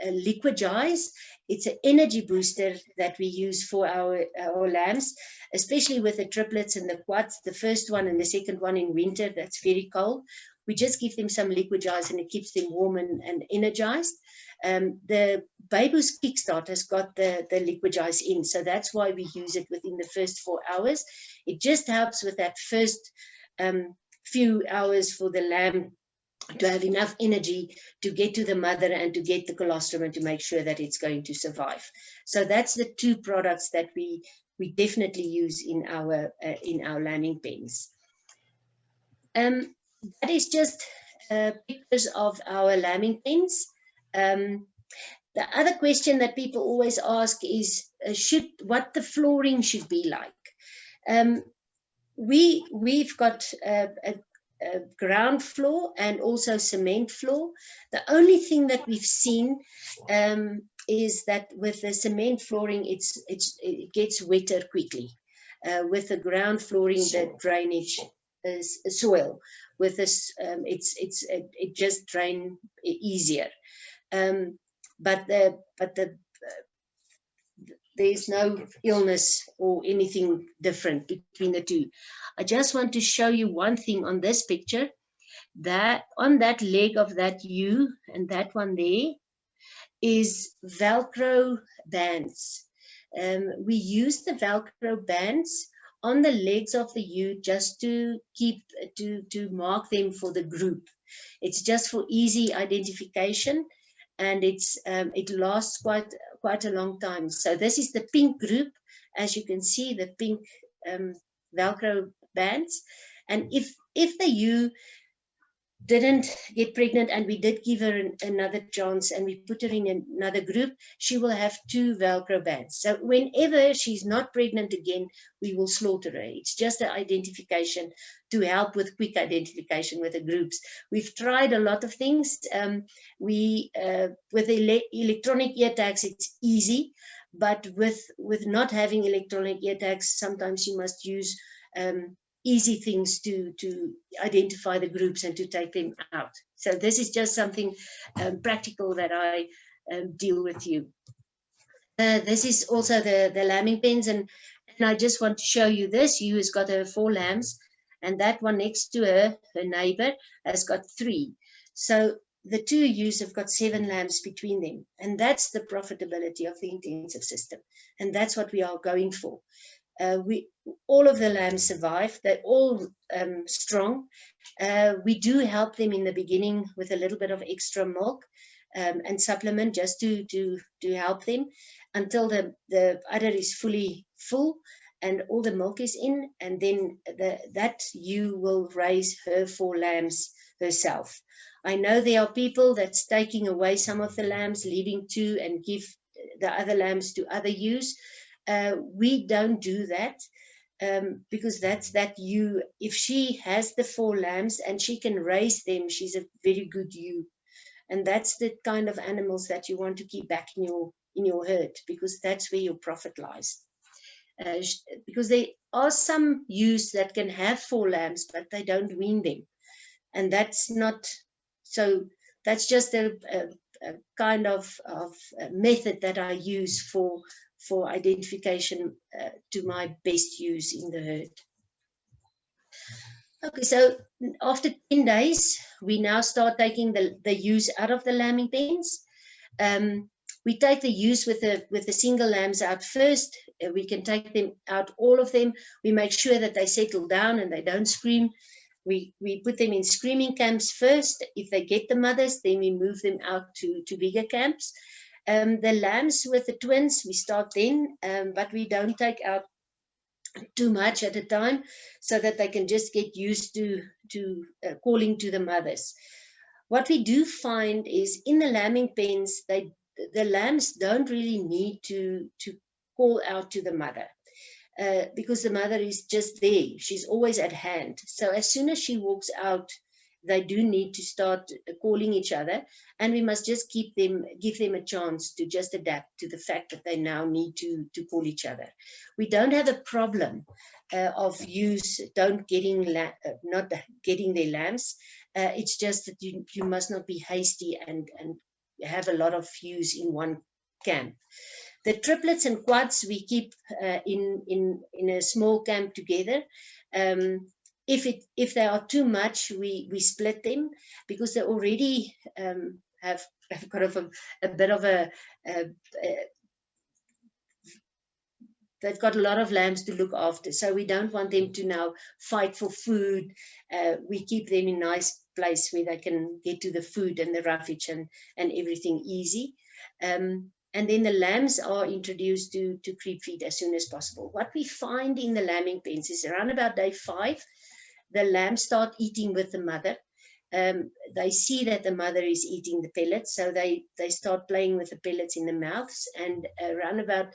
liquidize. It's an energy booster that we use for our lambs, especially with the triplets and the quads, the first one and the second one in winter, that's very cold. We just give them some liquidize and it keeps them warm and energized. The BioBoost Kickstart has got the liquidize in, so that's why we use it within the first 4 hours. It just helps with that first few hours for the lamb to have enough energy to get to the mother and to get the colostrum and to make sure that it's going to survive. So that's the two products that we definitely use in our lambing pens. That is just pictures of our lambing pens. The other question that people always ask is what the flooring should be like. We've got a ground floor and also cement floor. The only thing that we've seen is that with the cement flooring, it gets wetter quickly. With the ground flooring, the drainage is soil. With this, it just drains easier. But there's no illness or anything different between the two. I just want to show you one thing on this picture, that on that leg of that ewe and that one there is Velcro bands. We use the Velcro bands on the legs of the ewe just to mark them for the group. It's just for easy identification, and it lasts quite a long time. So this is the pink group, as you can see, the pink Velcro bands. And if the ewe didn't get pregnant and we did give her another chance and we put her in another group, she will have 2 Velcro bands. So whenever she's not pregnant again, we will slaughter her. It's just an identification to help with quick identification with the groups. We've tried a lot of things. With electronic ear tags, it's easy, but with not having electronic ear tags, sometimes you must use easy things to identify the groups and to take them out. So this is just something practical that I deal with you. This is also the lambing pens, and I just want to show you this. Ewe has got her 4 lambs, and that one next to her neighbor, has got 3. So the 2 ewes have got 7 lambs between them, and that's the profitability of the intensive system, and that's what we are going for. All of the lambs survive. They're all strong. We do help them in the beginning with a little bit of extra milk and supplement just to help them until the udder is fully full and all the milk is in, and then that ewe will raise her 4 lambs herself. I know there are people that's taking away some of the lambs, leaving 2 and give the other lambs to other ewes. We don't do that because that's that ewe. If she has the 4 lambs and she can raise them, she's a very good ewe. And that's the kind of animals that you want to keep back in your herd, because that's where your profit lies. Because there are some ewes that can have 4 lambs, but they don't wean them. And that's not, so that's just a kind of method that I use for identification to my best ewes in the herd. Okay, so after 10 days, we now start taking the ewes out of the lambing pens. We take the ewes with the single lambs out first. We can take them out, all of them. We make sure that they settle down and they don't scream. We put them in screaming camps first. If they get the mothers, then we move them out to bigger camps. The lambs with the twins, we start then, but we don't take out too much at a time so that they can just get used to calling to the mothers. What we do find is in the lambing pens, the lambs don't really need to call out to the mother. Because the mother is just there. She's always at hand. So as soon as she walks out, they do need to start calling each other, and we must just give them a chance to just adapt to the fact that they now need to call each other. We don't have a problem of ewes not getting their lambs. It's just that you must not be hasty and have a lot of ewes in one camp. The triplets and quads we keep in a small camp together. If they are too much, we split them, because they already have got a bit of they've got a lot of lambs to look after. So we don't want them to now fight for food. We keep them in a nice place where they can get to the food and the roughage and everything easy. And then the lambs are introduced to creep feed as soon as possible. What we find in the lambing pens is around about day 5, the lambs start eating with the mother. They see that the mother is eating the pellets, so they start playing with the pellets in the mouths. And around about,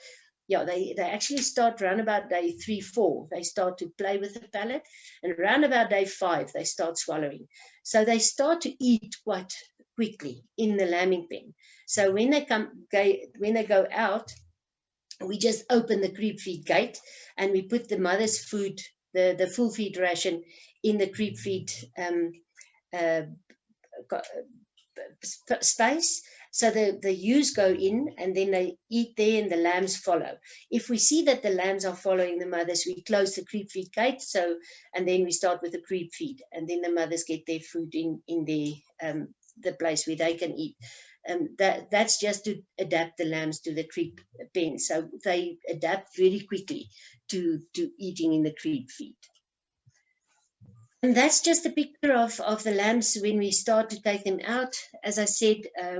they actually start around about day 3, 4. They start to play with the pellet, and around about day 5, they start swallowing. So they start to eat quite quickly in the lambing pen. So when they go out, we just open the creep feed gate and we put the mother's food, the full feed ration, in the creep feed space. So the ewes go in and then they eat there and the lambs follow. If we see that the lambs are following the mothers, we close the creep feed gate. And then we start with the creep feed, and then the mothers get their food in the place where they can eat. That's just to adapt the lambs to the creep pen. So they adapt very quickly to eating in the creep feed. And that's just a picture of the lambs when we start to take them out. As I said,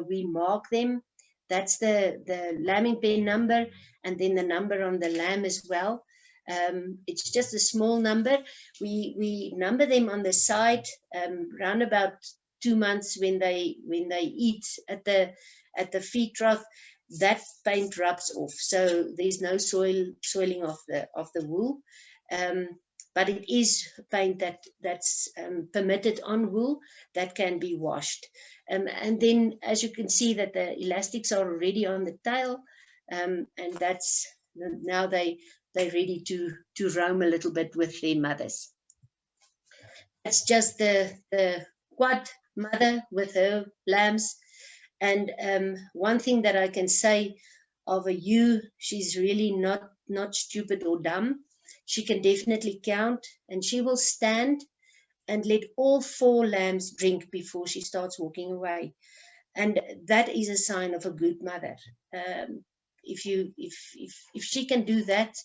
we mark them. That's the lambing pen number, and then the number on the lamb as well. It's just a small number. We number them on the side round about 2 months when they eat at the feed trough. That paint rubs off, so there's no soiling of the wool. But it is paint that's permitted on wool that can be washed. And then, as you can see, that the elastics are already on the tail, and that's now they're ready to roam a little bit with their mothers. That's just the quad mother with her lambs. And one thing that I can say of a ewe, she's really not stupid or dumb. She can definitely count, and she will stand and let all 4 lambs drink before she starts walking away. And that is a sign of a good mother. If she can do that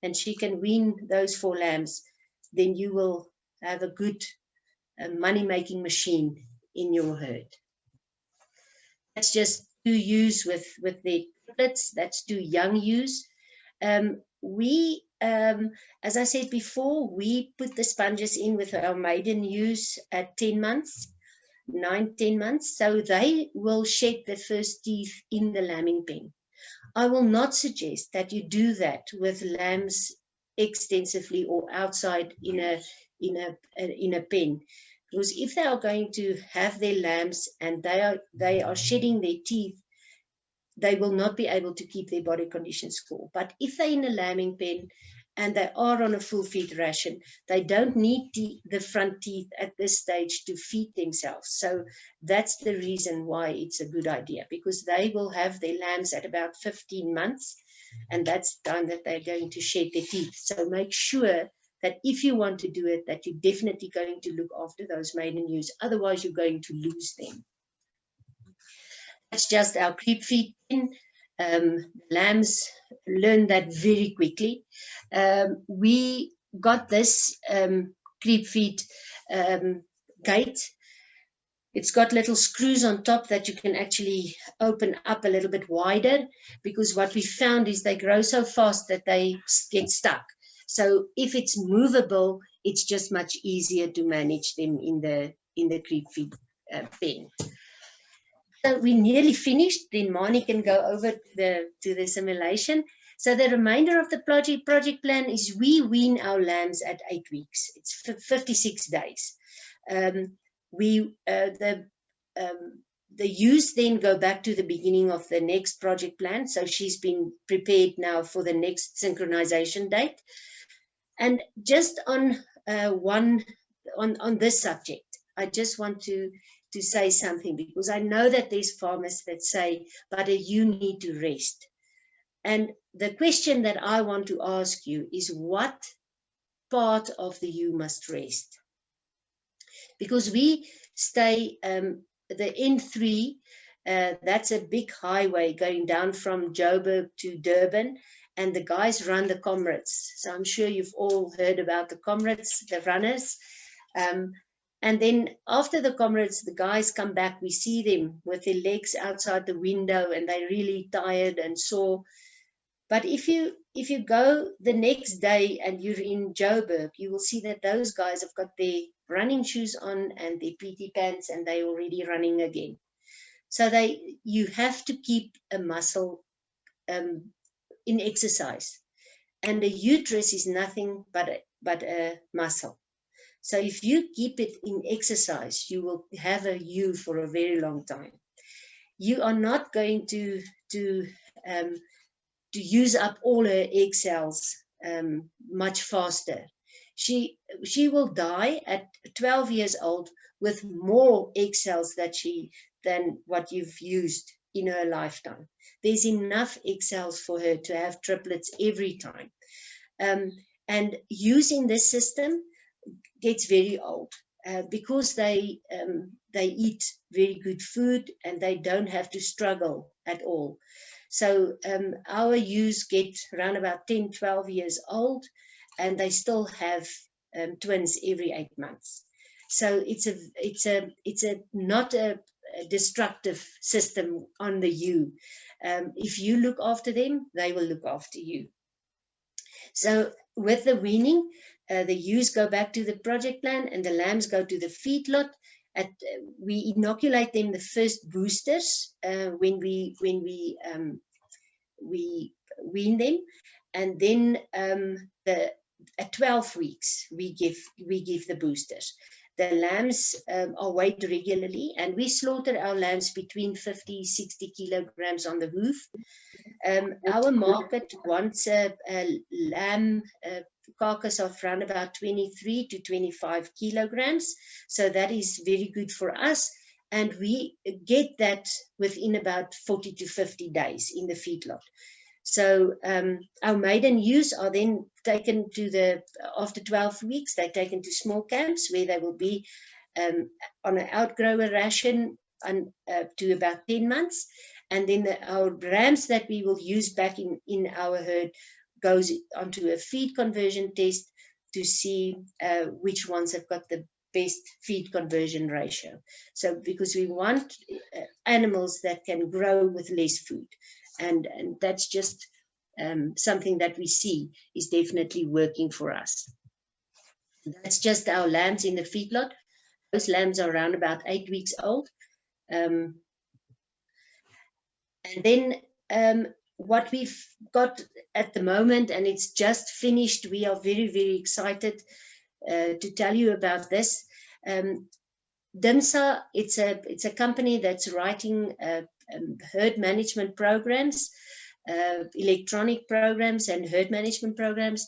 and she can wean those 4 lambs, then you will have a good money-making machine in your herd. That's just 2 ewes with their triplets. That's 2 young ewes. As I said before, we put the sponges in with our maiden ewes at 10 months, 9-10 months, so they will shed the first teeth in the lambing pen. I will not suggest that you do that with lambs extensively or outside in a pen, because if they are going to have their lambs and they are shedding their teeth, they will not be able to keep their body condition score. But if they're in a lambing pen and they are on a full feed ration, they don't need the front teeth at this stage to feed themselves. So that's the reason why it's a good idea, because they will have their lambs at about 15 months, and that's the time that they're going to shed their teeth. So make sure that if you want to do it, that you're definitely going to look after those maiden ewes, otherwise you're going to lose them. That's just our creep feed pen. Lambs learn that very quickly. We got this creep feed gate. It's got little screws on top that you can actually open up a little bit wider, because what we found is they grow so fast that they get stuck. So if it's movable, it's just much easier to manage them in the creep feed pen. So we nearly finished. Then Manie can go over to the simulation. So the remainder of the project plan is we wean our lambs at 8 weeks. It's 56 days. The ewes then go back to the beginning of the next project plan. So she's been prepared now for the next synchronization date. And just on this subject, I just want to say something, because I know that there's farmers that say, but a ewe need to rest. And the question that I want to ask you is, what part of the ewe must rest? Because we stay, the N3, that's a big highway going down from Joburg to Durban, and the guys run the comrades. So I'm sure you've all heard about the comrades, the runners. And then after the comrades, the guys come back, we see them with their legs outside the window and they're really tired and sore. But if you go the next day and you're in Joburg, you will see that those guys have got their running shoes on and their PT pants, and they're already running again. So you have to keep a muscle in exercise. And the uterus is nothing but a muscle. So if you keep it in exercise, you will have a ewe for a very long time. You are not going to use up all her egg cells much faster. She will die at 12 years old with more egg cells than what you've used in her lifetime. There's enough egg cells for her to have triplets every time. And using this system gets very old because they eat very good food and they don't have to struggle at all. So our ewes get around about 10, 12 years old, and they still have twins every 8 months. So it's not a destructive system on the ewe. If you look after them, they will look after you. So with the weaning, the ewes go back to the project plan and the lambs go to the feedlot. We inoculate them the first boosters when we wean them, and then at 12 weeks we give the boosters. The lambs are weighed regularly, and we slaughter our lambs between 50-60 kilograms on the hoof. Our market wants a lamb carcass of around about 23 to 25 kilograms. So that is very good for us. And we get that within about 40 to 50 days in the feedlot. So our maiden ewes are then taken after 12 weeks, they're taken to small camps where they will be on an outgrower ration to about 10 months. And then our rams that we will use back in our herd goes onto a feed conversion test to see which ones have got the best feed conversion ratio. So because we want animals that can grow with less food. And that's just something that we see is definitely working for us. That's just our lambs in the feedlot. Those lambs are around about 8 weeks old. And then what we've got at the moment, and it's just finished, we are very, very excited to tell you about this. DIMSA, it's a company that's writing herd management programs, electronic programs and herd management programs.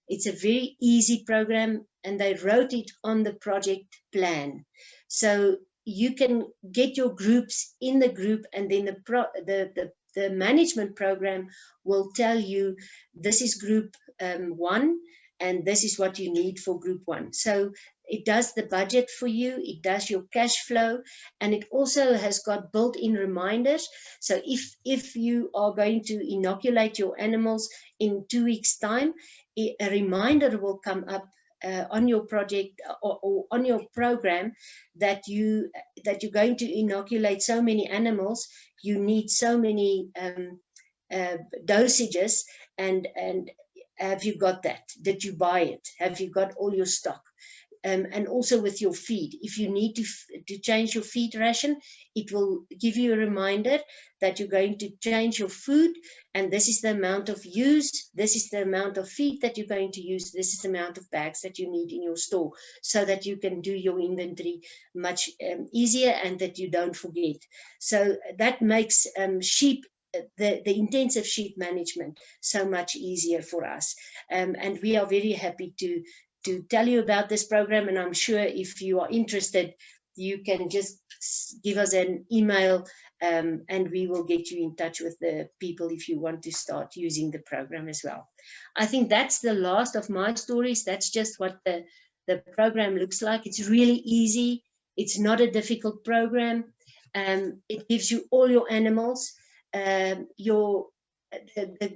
It's a very easy program, and they wrote it on the project plan. So you can get your groups in the group, and then the management program will tell you this is group 1, and this is what you need for group 1. So it does the budget for you, it does your cash flow, and it also has got built-in reminders. So if you are going to inoculate your animals in 2 weeks' time, a reminder will come up on your project or on your program that you're going to inoculate so many animals, you need so many dosages, and have you got that? Did you buy it? Have you got all your stock? and also with your feed. If you need to change your feed ration, it will give you a reminder that you're going to change your food, and this is the amount of use, this is the amount of feed that you're going to use, this is the amount of bags that you need in your store, so that you can do your inventory much easier and that you don't forget. So that makes sheep, the intensive sheep management, so much easier for us. And we are very happy to tell you about this program, and I'm sure if you are interested, you can just give us an email, and we will get you in touch with the people if you want to start using the program as well. I think that's the last of my stories. That's just what the program looks like. It's really easy. It's not a difficult program. It gives you all your animals, the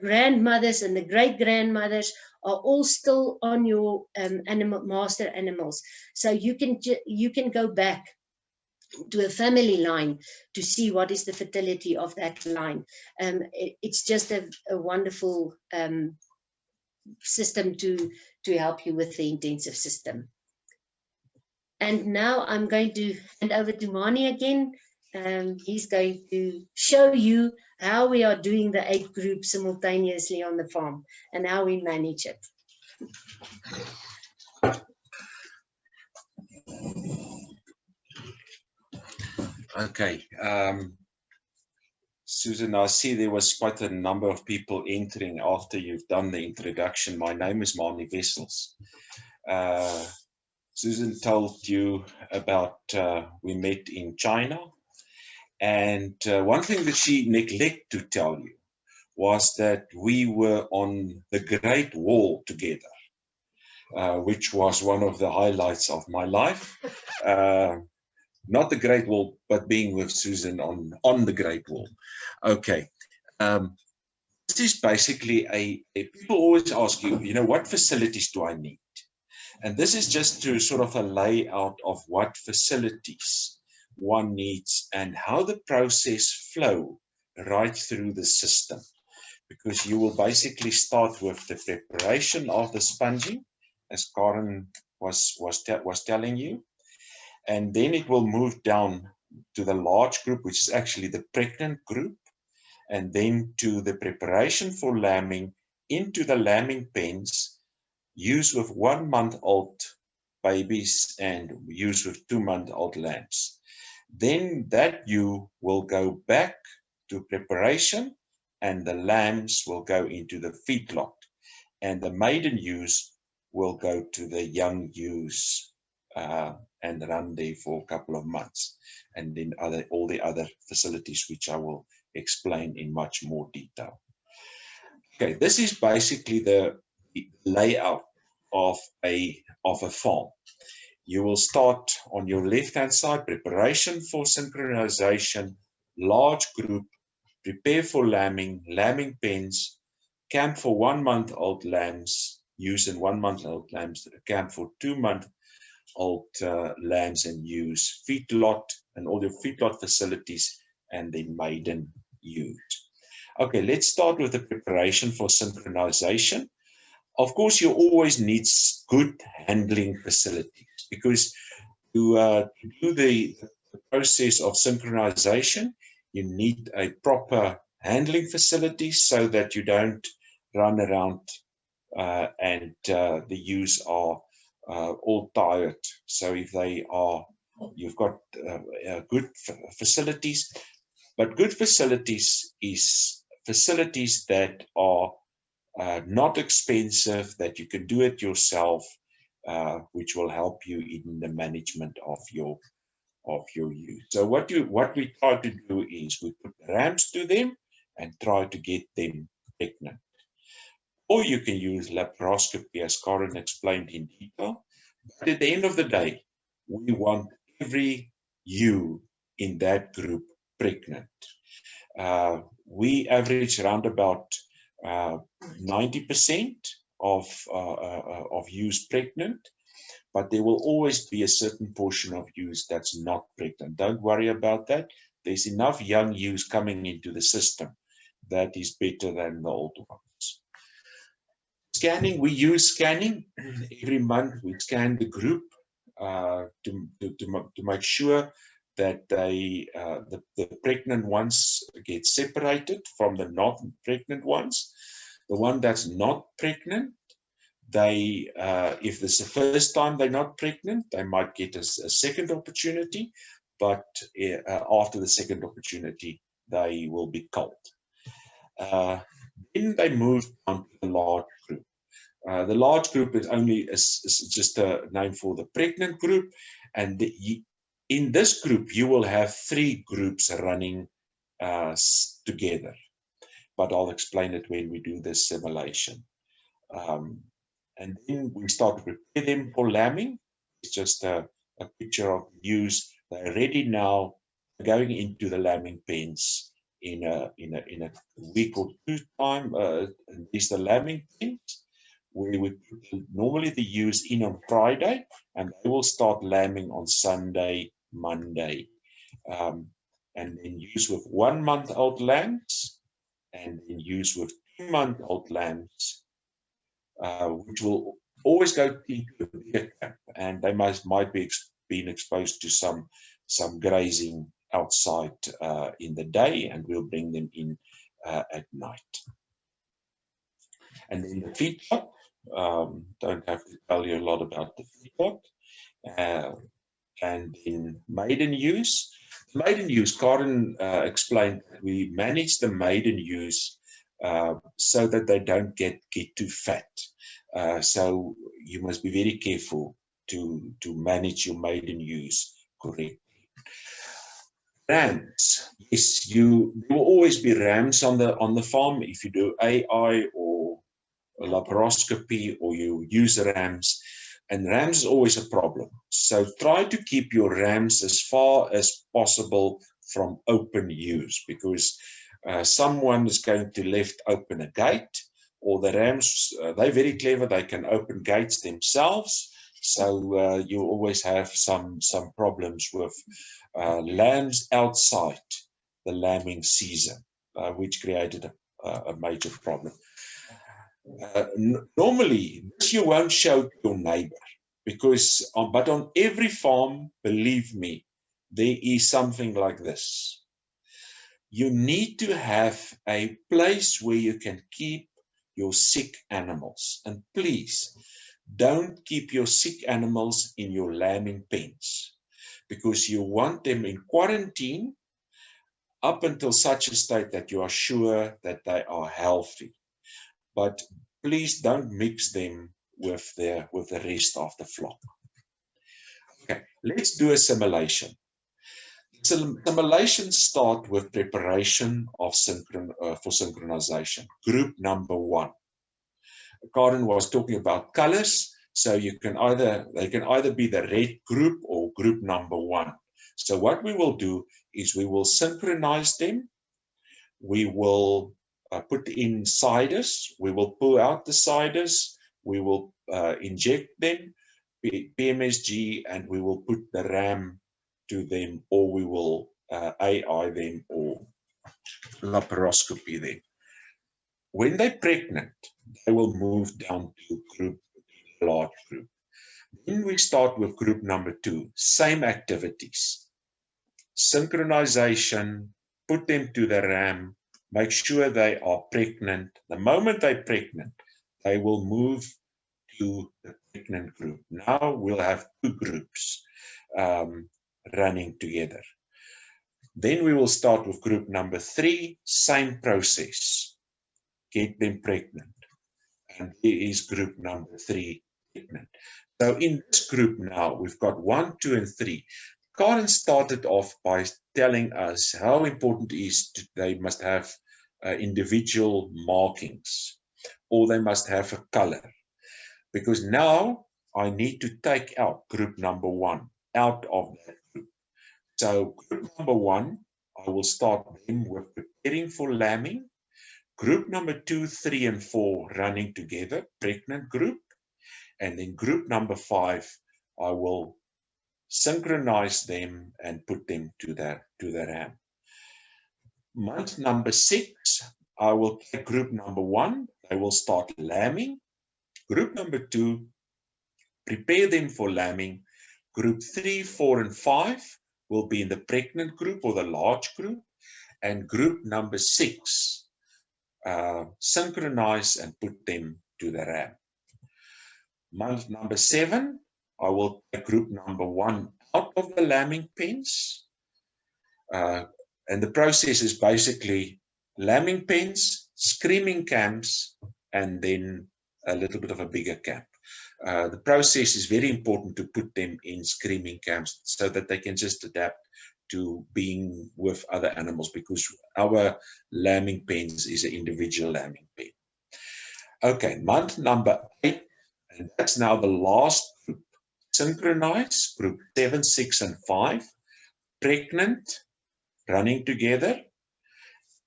grandmothers and the great grandmothers are all still on your master animals, so you can go back to a family line to see what is the fertility of that line. It's just a wonderful system to help you with the intensive system. And now I'm going to hand over to Manie again. He's going to show you how we are doing the 8 groups simultaneously on the farm and how we manage it. Okay. Susan, I see there was quite a number of people entering after you've done the introduction. My name is Manie Wessels. Susan told you about we met in China. And one thing that she neglected to tell you was that we were on the Great Wall together, which was one of the highlights of my life. Not the Great Wall, but being with Susan on the Great Wall. Okay. This is basically people always ask you, what facilities do I need? And this is just to sort of a layout of what facilities one needs and how the process flow right through the system. Because you will basically start with the preparation of the sponging, as Karin was telling you. And then it will move down to the large group, which is actually the pregnant group, and then to the preparation for lambing, into the lambing pens, used with 1-month-old babies and used with 2-month-old lambs. Then that ewe will go back to preparation, and the lambs will go into the feedlot, and the maiden ewes will go to the young ewes and run there for a couple of months, and then all the other facilities, which I will explain in much more detail. Okay, this is basically the layout of a farm. You will start on your left-hand side, preparation for synchronization, large group, prepare for lambing, lambing pens, camp for 1-month-old lambs, use in 1-month-old lambs, camp for 2-month-old lambs and ewes, feedlot and all your feedlot facilities, and then maiden ewes. Okay, let's start with the preparation for synchronization. Of course, you always need good handling facilities, because to do the process of synchronization, you need a proper handling facility so that you don't run around and the ewes are all tired. So if they are, you've got good facilities, but good facilities is facilities that are not expensive, that you can do it yourself, which will help you in the management of your ewes. So what we try to do is we put rams to them and try to get them pregnant. Or you can use laparoscopy, as Karin explained in detail. But at the end of the day, we want every ewe in that group pregnant. We average around about 90% of ewes pregnant, but there will always be a certain portion of ewes that's not pregnant. Don't worry about that. There's enough young ewes coming into the system that is better than the old ones. Scanning, we use scanning. Every month we scan the group to make sure that the pregnant ones get separated from the not pregnant ones. The one that's not pregnant, they, if this is the first time they're not pregnant, they might get a second opportunity, but after the second opportunity, they will be culled. Then they move on to the large group. The large group is just a name for the pregnant group, and in this group you will have 3 groups running together. But I'll explain it when we do this simulation. And then we start to prepare them for lambing. It's just a picture of ewes. They're ready now, going into the lambing pens in a week or 2 time. These the lambing pens. We would put normally the ewes in on Friday, and they will start lambing on Sunday, Monday. And then ewes with 1-month-old lambs, and then ewes with 2-month-old lambs, which will always go into a bigger camp, and they might be being exposed to some grazing outside in the day, and we'll bring them in at night. And then the feedlot, don't have to tell you a lot about the feedlot. And then maiden ewes. Maiden ewes, Karin explained, we manage the maiden ewes so that they don't get too fat. So you must be very careful to manage your maiden ewes correctly. Rams, yes, there will always be rams on the farm if you do AI or laparoscopy, or you use rams, and rams is always a problem. So try to keep your rams as far as possible from open ewes, because someone is going to left open a gate, or the rams, they're very clever, they can open gates themselves. So you always have some problems with lambs outside the lambing season, which created a major problem. Normally, this you won't show to your neighbor, because but on every farm, believe me, there is something like this. You need to have a place where you can keep your sick animals, and please don't keep your sick animals in your lambing pens, because you want them in quarantine up until such a state that you are sure that they are healthy. But please don't mix them with the rest of the flock. Okay, let's do a simulation. Simulations start with preparation of for synchronization. Group number 1. Karin was talking about colors, so they can either be the red group or group number 1. So what we will do is we will synchronize them. We will put in siders, we will pull out the siders, we will inject them, PMSG, and we will put the RAM to them, or we will AI them or laparoscopy them. When they're pregnant, they will move down to large group. Then we start with group number 2, same activities. Synchronization, put them to the RAM, make sure they are pregnant. The moment they're pregnant, they will move to the pregnant group. Now we'll have 2 groups running together. Then we will start with group number 3, same process. Get them pregnant. And here is group number 3, pregnant. So in this group now, we've got 1, 2, and 3. Karin started off by telling us how important it is they must have individual markings, or they must have a color. Because now I need to take out group number 1 out of that group. So group number 1, I will start them with preparing for lambing. Group number 2, 3, and 4 running together, pregnant group. And then group number 5, I will synchronize them and put them to the RAM. Month number 6, I will take group number 1. They will start lambing. Group number 2, prepare them for lambing. Group 3, 4, and 5 will be in the pregnant group or the large group, and group number 6, synchronize and put them to the ram. Month number 7, I will take group number 1 out of the lambing pens. And the process is basically lambing pens, screaming camps, and then a little bit of a bigger camp. The process is very important to put them in screaming camps so that they can just adapt to being with other animals, because our lambing pens is an individual lambing pen. Okay, month number 8, and that's now the last group. Synchronize, group 7, 6, and 5, pregnant, running together.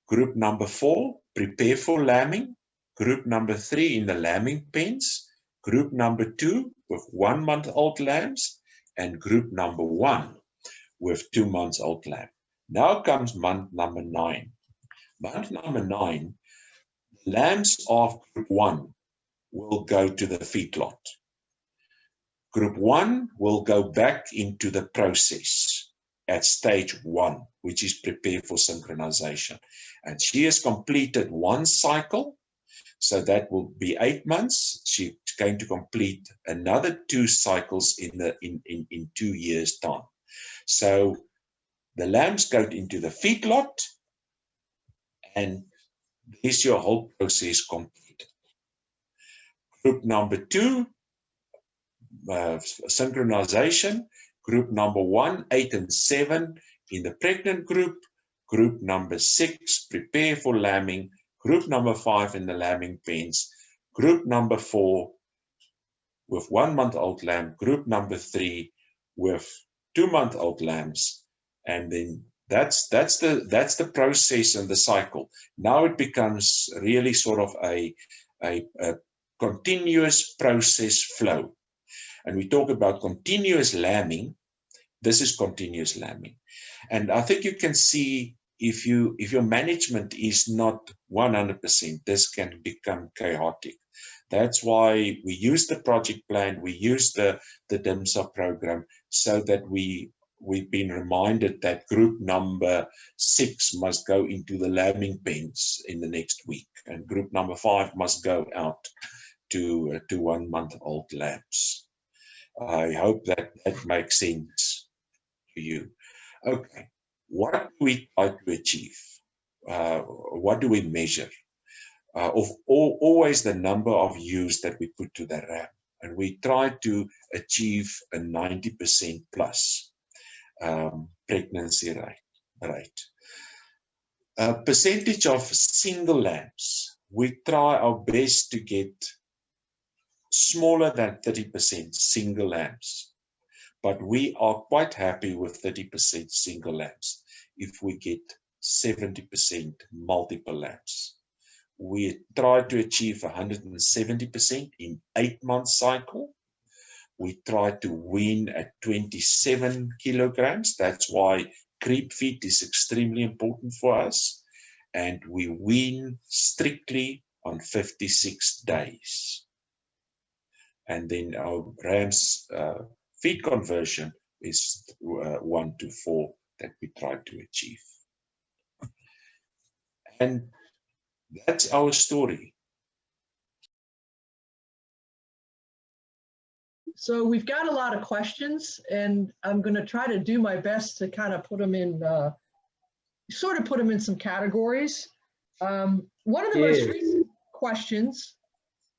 Group number 4, prepare for lambing. Group number 3 in the lambing pens. Group number 2 with 1-month-old lambs, and group number 1 with 2-month-old lamb. Now comes month number 9. Month number 9, lambs of group 1 will go to the feedlot. Group 1 will go back into the process at stage 1, which is prepare for synchronization. And she has completed 1 cycle, so that will be 8 months. She's going to complete another 2 cycles in 2 years' time. So the lambs go into the feedlot, and there's your whole process completed. Group number 2, synchronization. Group number 1, 8, and 7 in the pregnant group. Group number 6, prepare for lambing. Group number 5 in the lambing pens. Group number 4 with 1-month-old lamb. Group number 3 with 2-month-old lambs. And then that's the process and the cycle. Now it becomes really sort of a continuous process flow. And we talk about continuous lambing. This is continuous lambing. And I think you can see if your management is not 100%, this can become chaotic. That's why we use the project plan, we use the DIMSA program, so that we've been reminded that group number 6 must go into the lambing pens in the next week, and group number 5 must go out to 1-month-old lambs. I hope that makes sense to you. Okay, what do we try to achieve? What do we measure? Always the number of ewes that we put to the ram, and we try to achieve a 90% plus pregnancy rate. Percentage of single lambs, we try our best to get smaller than 30% single lambs, but we are quite happy with 30% single lambs if we get 70% multiple lambs. We try to achieve 170% in 8-month cycle. We try to wean at 27 kilograms. That's why creep feed is extremely important for us. And we wean strictly on 56 days. And then our rams feed conversion is 1:4 that we try to achieve. And that's our story. So we've got a lot of questions, and I'm going to try to do my best to kind of put them in, put them in some categories. One of the most recent questions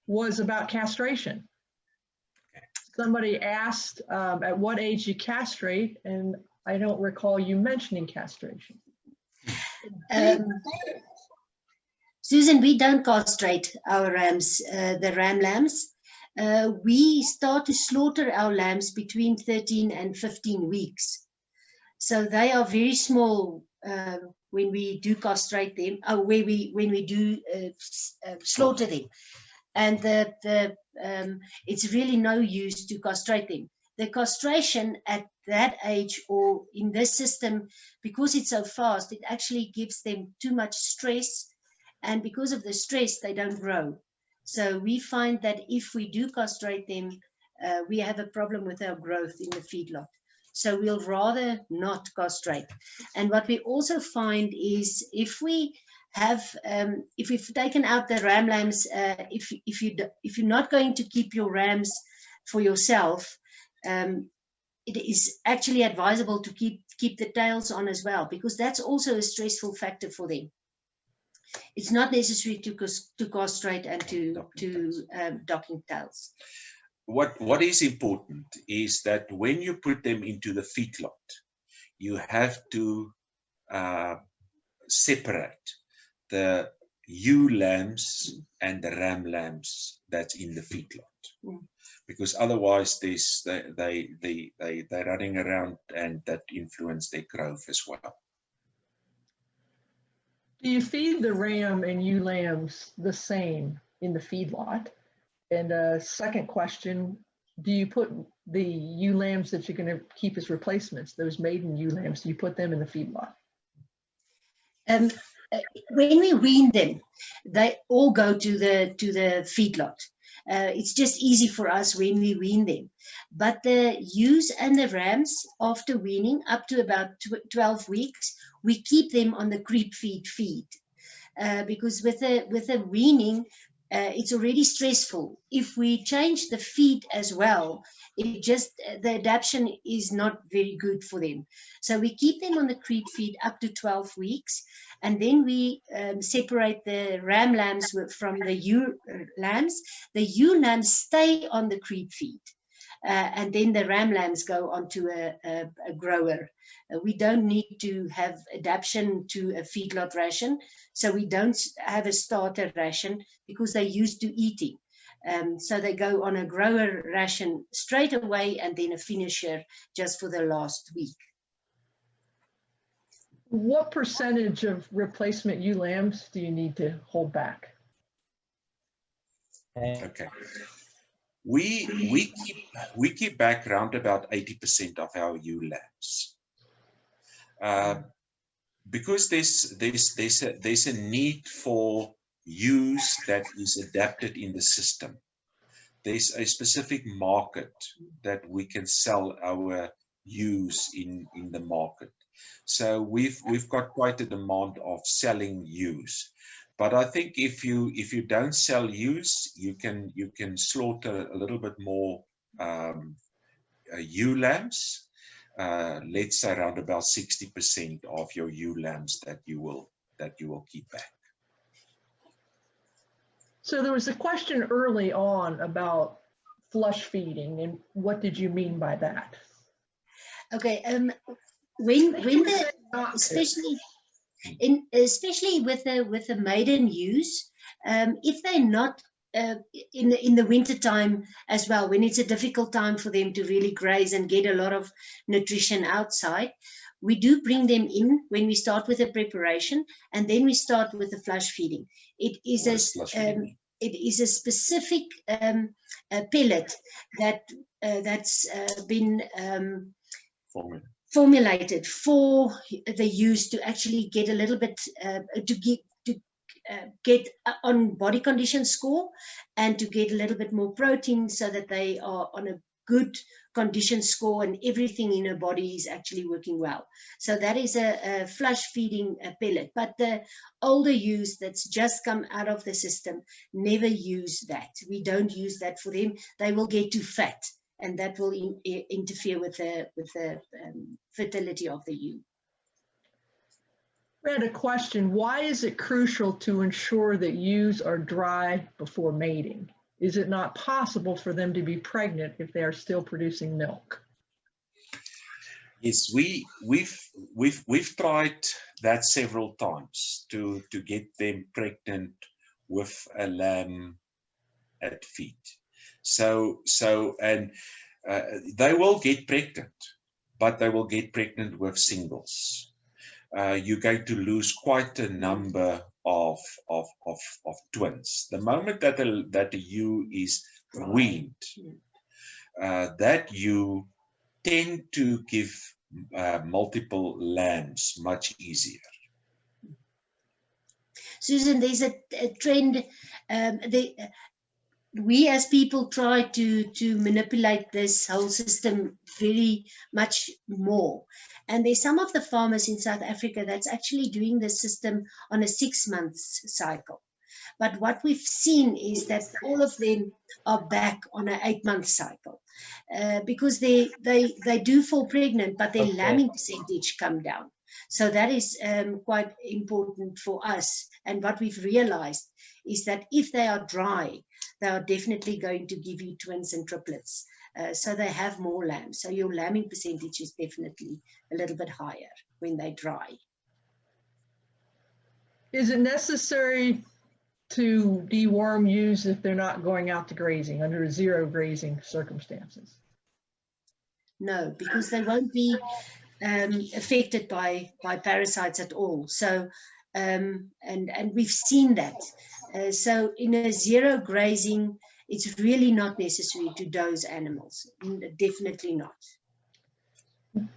was about castration. Somebody asked at what age you castrate, and I don't recall you mentioning castration. Susan, we don't castrate our rams, the ram lambs. We start to slaughter our lambs between 13 and 15 weeks. So they are very small when we do castrate them, when we do slaughter them. And it's really no use to castrate them. The castration at that age or in this system, because it's so fast, it actually gives them too much stress. And because of the stress, they don't grow. So we find that if we do castrate them, we have a problem with our growth in the feedlot. So we'll rather not castrate. And what we also find is if we have, if we've taken out the ram lambs, if you're not going to keep your rams for yourself, it is actually advisable to keep the tails on as well, because that's also a stressful factor for them. It's not necessary to castrate and to docking tails. What is important is that when you put them into the feedlot, you have to separate the ewe lambs and the ram lambs that's in the feedlot. Mm. Because otherwise they're running around, and that influence their growth as well. Do you feed the ram and ewe lambs the same in the feedlot? And second question, do you put the ewe lambs that you're going to keep as replacements, those maiden ewe lambs, do you put them in the feedlot? When we wean them, they all go to the feedlot. It's just easy for us when we wean them. But the ewes and the rams, after weaning, up to about 12 weeks, we keep them on the creep feed because with the weaning, it's already stressful. If we change the feed as well, the adaptation is not very good for them. So we keep them on the creep feed up to 12 weeks, and then we separate the ram lambs from the ewe lambs. The ewe lambs stay on the creep feed, and then the ram lambs go onto a grower. We don't need to have adaptation to a feedlot ration, so we don't have a starter ration because they're used to eating. So they go on a grower ration straight away, and then a finisher just for the last week. What percentage of replacement ewe lambs do you need to hold back? Okay. We keep back around about 80% of our ewe lambs. Because there's a need for ewes that is adapted in the system. There's a specific market that we can sell our ewes in the market. So we've got quite a demand of selling ewes. But I think if you don't sell ewes, you can slaughter a little bit more ewe lambs. Let's say around about 60% of your ewe lambs that you will keep back. So there was a question early on about flush feeding, and what did you mean by that? Okay, especially with the maiden ewes, if they're not in the winter time as well, when it's a difficult time for them to really graze and get a lot of nutrition outside, we do bring them in when we start with the preparation, and then we start with the flush feeding. It is a specific pellet that's been formulated for the ewes to actually get a little bit get on body condition score, and to get a little bit more protein, so that they are on a good condition score and everything in her body is actually working well. So that is a flush feeding pellet. But the older ewes that's just come out of the system never use that. We don't use that for them. They will get too fat, and that will interfere with the fertility of the ewe. We had a question, why is it crucial to ensure that ewes are dry before mating? Is it not possible for them to be pregnant if they are still producing milk? Yes, we've tried that several times to get them pregnant with a lamb at feed. They will get pregnant, but they will get pregnant with singles. You're going to lose quite a number of twins. The moment that the ewe is weaned, that ewe tend to give multiple lambs much easier. Susan, there's a trend. we as people try to manipulate this whole system very much more. And there's some of the farmers in South Africa that's actually doing the system on a 6 months cycle. But what we've seen is that all of them are back on an 8 month cycle because they do fall pregnant, but their lambing percentage come down. So that is quite important for us. And what we've realized is that if they are dry, they are definitely going to give you twins and triplets. So they have more lambs. So your lambing percentage is definitely a little bit higher when they dry. Is it necessary to deworm ewes if they're not going out to grazing under zero grazing circumstances? No, because they won't be affected by parasites at all. So, and we've seen that. So in a zero grazing, it's really not necessary to dose animals. Definitely not.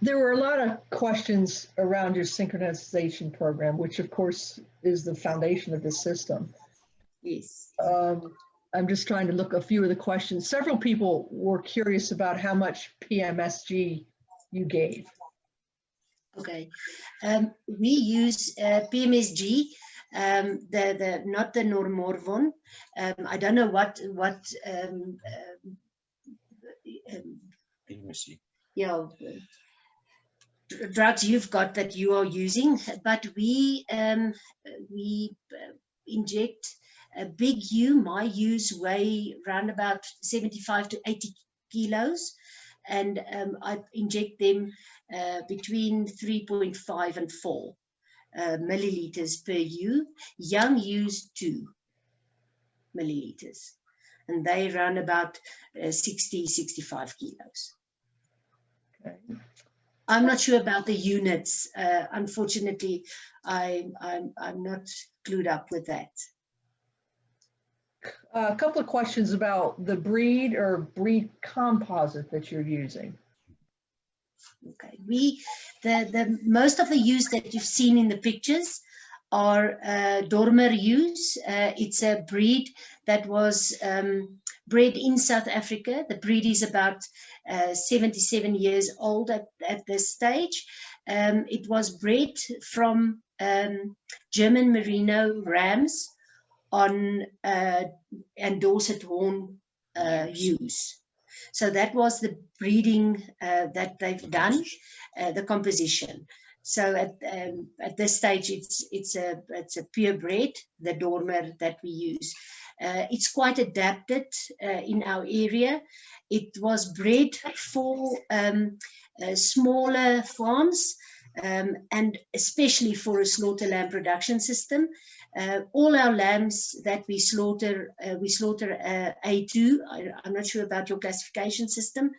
There were a lot of questions around your synchronization program, which of course is the foundation of the system. Yes. I'm just trying to look a few of the questions. Several people were curious about how much PMSG you gave. Okay, we use PMSG, not the Normorvon. I don't know what PMSG. Yeah, drugs you've got that you are using, but we inject a big ewe. My ewes weigh around about 75 to 80 kilos, and I inject them between 3.5 and 4 milliliters per ewe. Young ewes 2 milliliters, and they run about 60-65 kilos. Okay. I'm not sure about the units. Unfortunately, I'm not clued up with that. A couple of questions about the breed or breed composite that you're using. Okay, the most of the ewes that you've seen in the pictures are Dormer ewes. It's a breed that was bred in South Africa. The breed is about 77 years old at this stage. It was bred from German Merino rams on and Dorset horn ewes. So that was the breeding that they've done, the composition. So at this stage, it's a purebred, the Dormer that we use. It's quite adapted in our area. It was bred for smaller farms and especially for a slaughter lamb production system. All our lambs that we slaughter A2. I'm not sure about your classification system,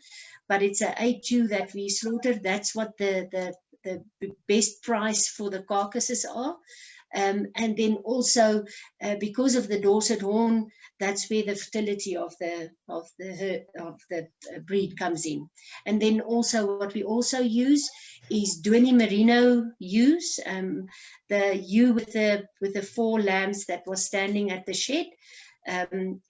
but it's a A2 that we slaughter. That's what the best price for the carcasses are. And then also because of the Dorset horn, that's where the fertility of the breed comes in. And then also what we also use is Duini Merino ewes. The ewe with the 4 lambs that was standing at the shed.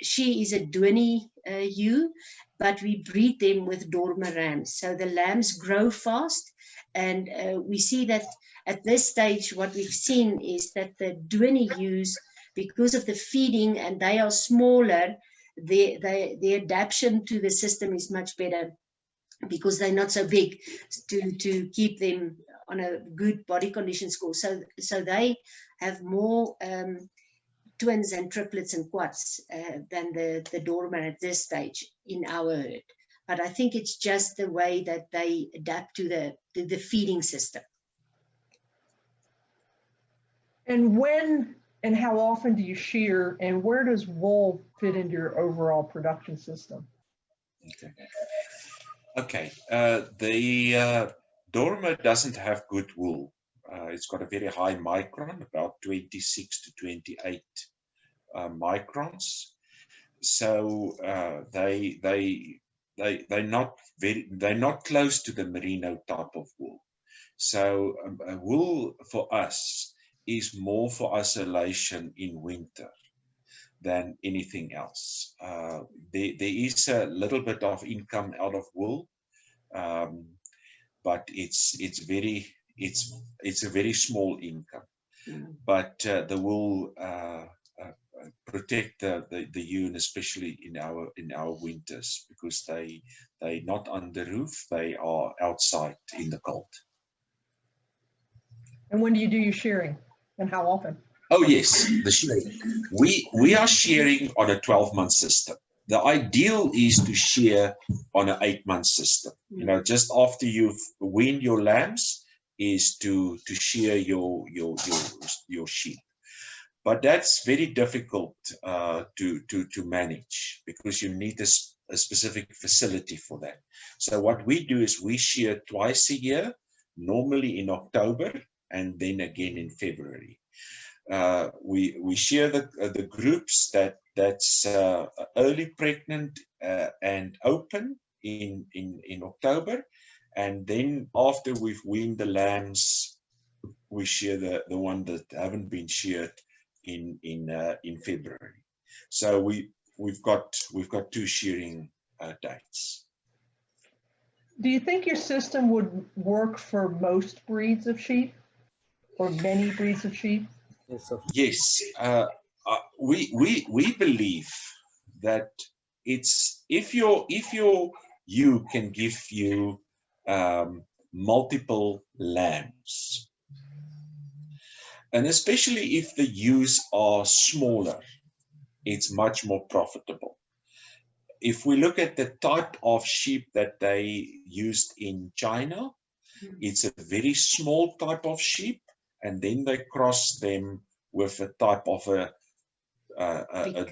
She is a Duini ewe, but we breed them with Dormer rams. So the lambs grow fast, and we see that at this stage, what we've seen is that the Duini ewes, because of the feeding and they are smaller, the adaptation to the system is much better because they're not so big to keep them on a good body condition score. So they have more twins and triplets and quads than the Dormer at this stage in our herd. But I think it's just the way that they adapt to the feeding system. And when and how often do you shear, and where does wool fit into your overall production system? Okay. The Dormer doesn't have good wool. It's got a very high micron, about 26 to 28 microns. So they're not close to the merino type of wool. So wool for us is more for isolation in winter. than anything else. There is a little bit of income out of wool, but it's a very small income. But the wool protect the ewe, and especially in our winters, because they're not on the roof, they are outside in the cold. And when do you do your shearing, and how often? Oh yes, the shearing. We are shearing on a 12-month system. The ideal is to shear on an 8-month system. You know, just after you've weaned your lambs, is to shear your sheep. But that's very difficult to manage, because you need a specific facility for that. So what we do is we shear twice a year, normally in October and then again in February. We shear the groups that's early pregnant and open in October, and then after we've weaned the lambs, we shear the one that haven't been sheared in February. So we've got 2 shearing dates. Do you think your system would work for most breeds of sheep, or many breeds of sheep? Yes, we believe that it's if your ewe can give you multiple lambs, and especially if the ewes are smaller, it's much more profitable. If we look at the type of sheep that they used in China, it's a very small type of sheep, and then they cross them with a type of a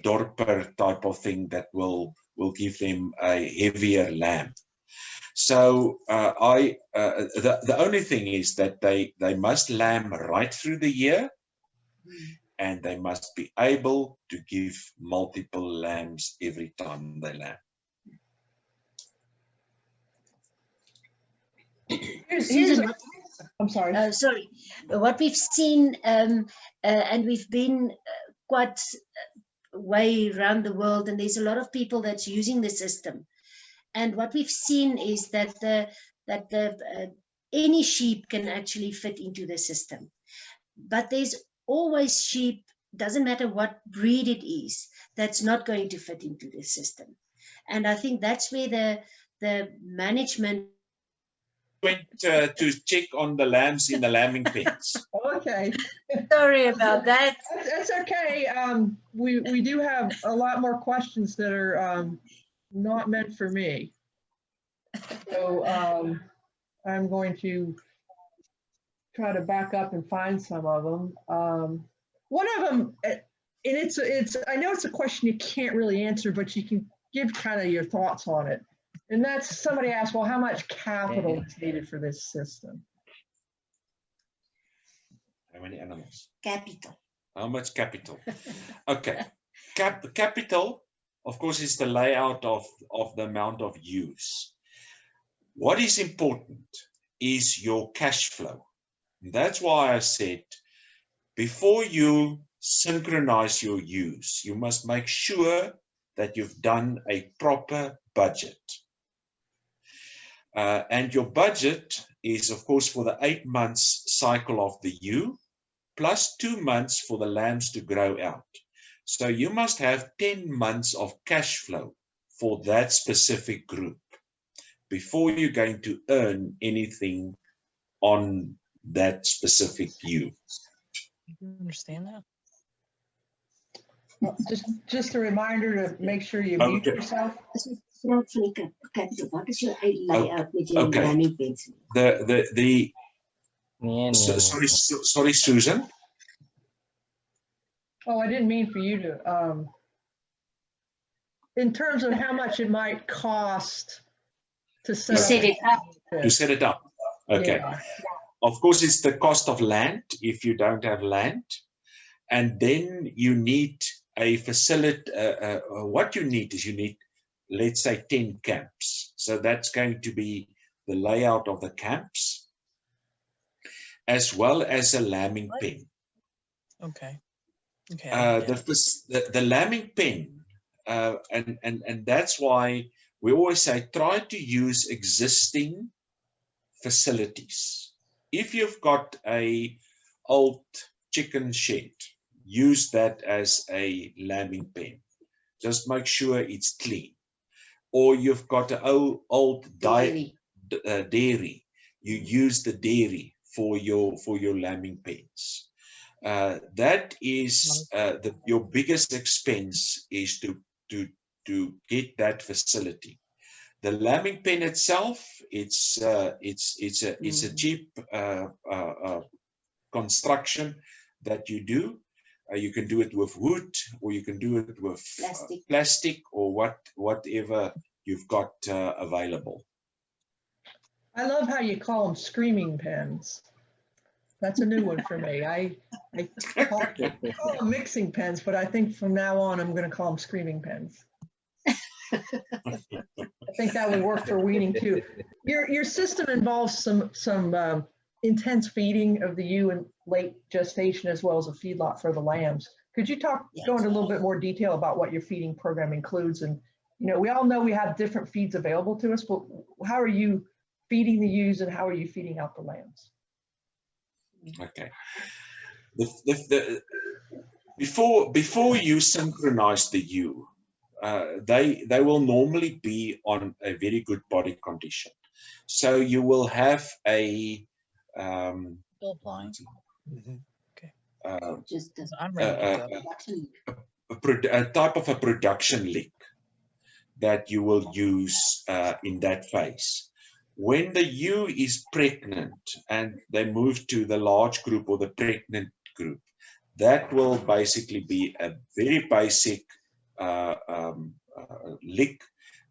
dorper type of thing that will give them a heavier lamb. So the only thing is that they must lamb right through the year, and they must be able to give multiple lambs every time they lamb. Susan, I'm sorry. sorry. What we've seen, and we've been quite way around the world, and there's a lot of people that's using the system. And what we've seen is that any sheep can actually fit into the system. But there's always sheep, doesn't matter what breed it is, that's not going to fit into the system. And I think that's where the management Went to check on the lambs in the lambing pens. Okay. Sorry about that. That's okay. We do have a lot more questions that are not meant for me. So I'm going to try to back up and find some of them. One of them, and it's I know it's a question you can't really answer, but you can give kind of your thoughts on it. And that's, somebody asked, well, how much capital is needed for this system? How many animals? Capital. How much capital? Okay. Capital, of course, is the layout of the amount of ewes. What is important is your cash flow. That's why I said, before you synchronize your ewes, you must make sure that you've done a proper budget. And your budget is, of course, for the 8 months cycle of the ewe, plus 2 months for the lambs to grow out. So you must have 10 months of cash flow for that specific group before you're going to earn anything on that specific ewe. You understand that? Well, just a reminder to make sure you mute yourself. What is your layout with your lambing pens? Sorry, Susan. Oh, I didn't mean for you to, in terms of how much it might cost to set it up. To set it up. Okay. Yeah. Of course, it's the cost of land if you don't have land. And then you need a facility. What you need is let's say 10 camps. So that's going to be the layout of the camps, as well as a lambing pen. Okay. Okay. I get it. The lambing pen, and that's why we always say try to use existing facilities. If you've got a old chicken shed, use that as a lambing pen. Just make sure it's clean. Or you've got an old dairy, you use the dairy for your lambing pens. That is your biggest expense is to get that facility. The lambing pen itself, it's a cheap construction that you do. You can do it with wood, or you can do it with plastic or whatever you've got available. I love how you call them screaming pens. That's a new one for me. I call them mixing pens, but I think from now on I'm going to call them screaming pens. I think that would work for weaning too. Your system involves some intense feeding of the ewe in late gestation, as well as a feedlot for the lambs. Could you go into a little bit more detail about what your feeding program includes? And we all know we have different feeds available to us, but how are you feeding the ewes and how are you feeding out the lambs? Okay. Before you synchronize the ewe, they will normally be on a very good body condition. So you will have a Still applying. Okay. I'm a type of a production lick that you will use in that phase. When the ewe is pregnant and they move to the large group or the pregnant group, that will basically be a very basic lick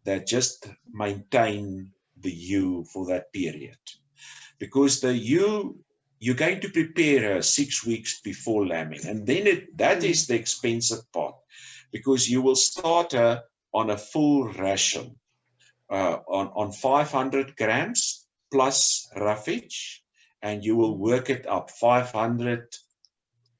that just maintain the ewe for that period. Because the ewe, you're going to prepare her 6 weeks before lambing, and then that is the expensive part, because you will start her on a full ration on 500 grams plus roughage, and you will work it up 500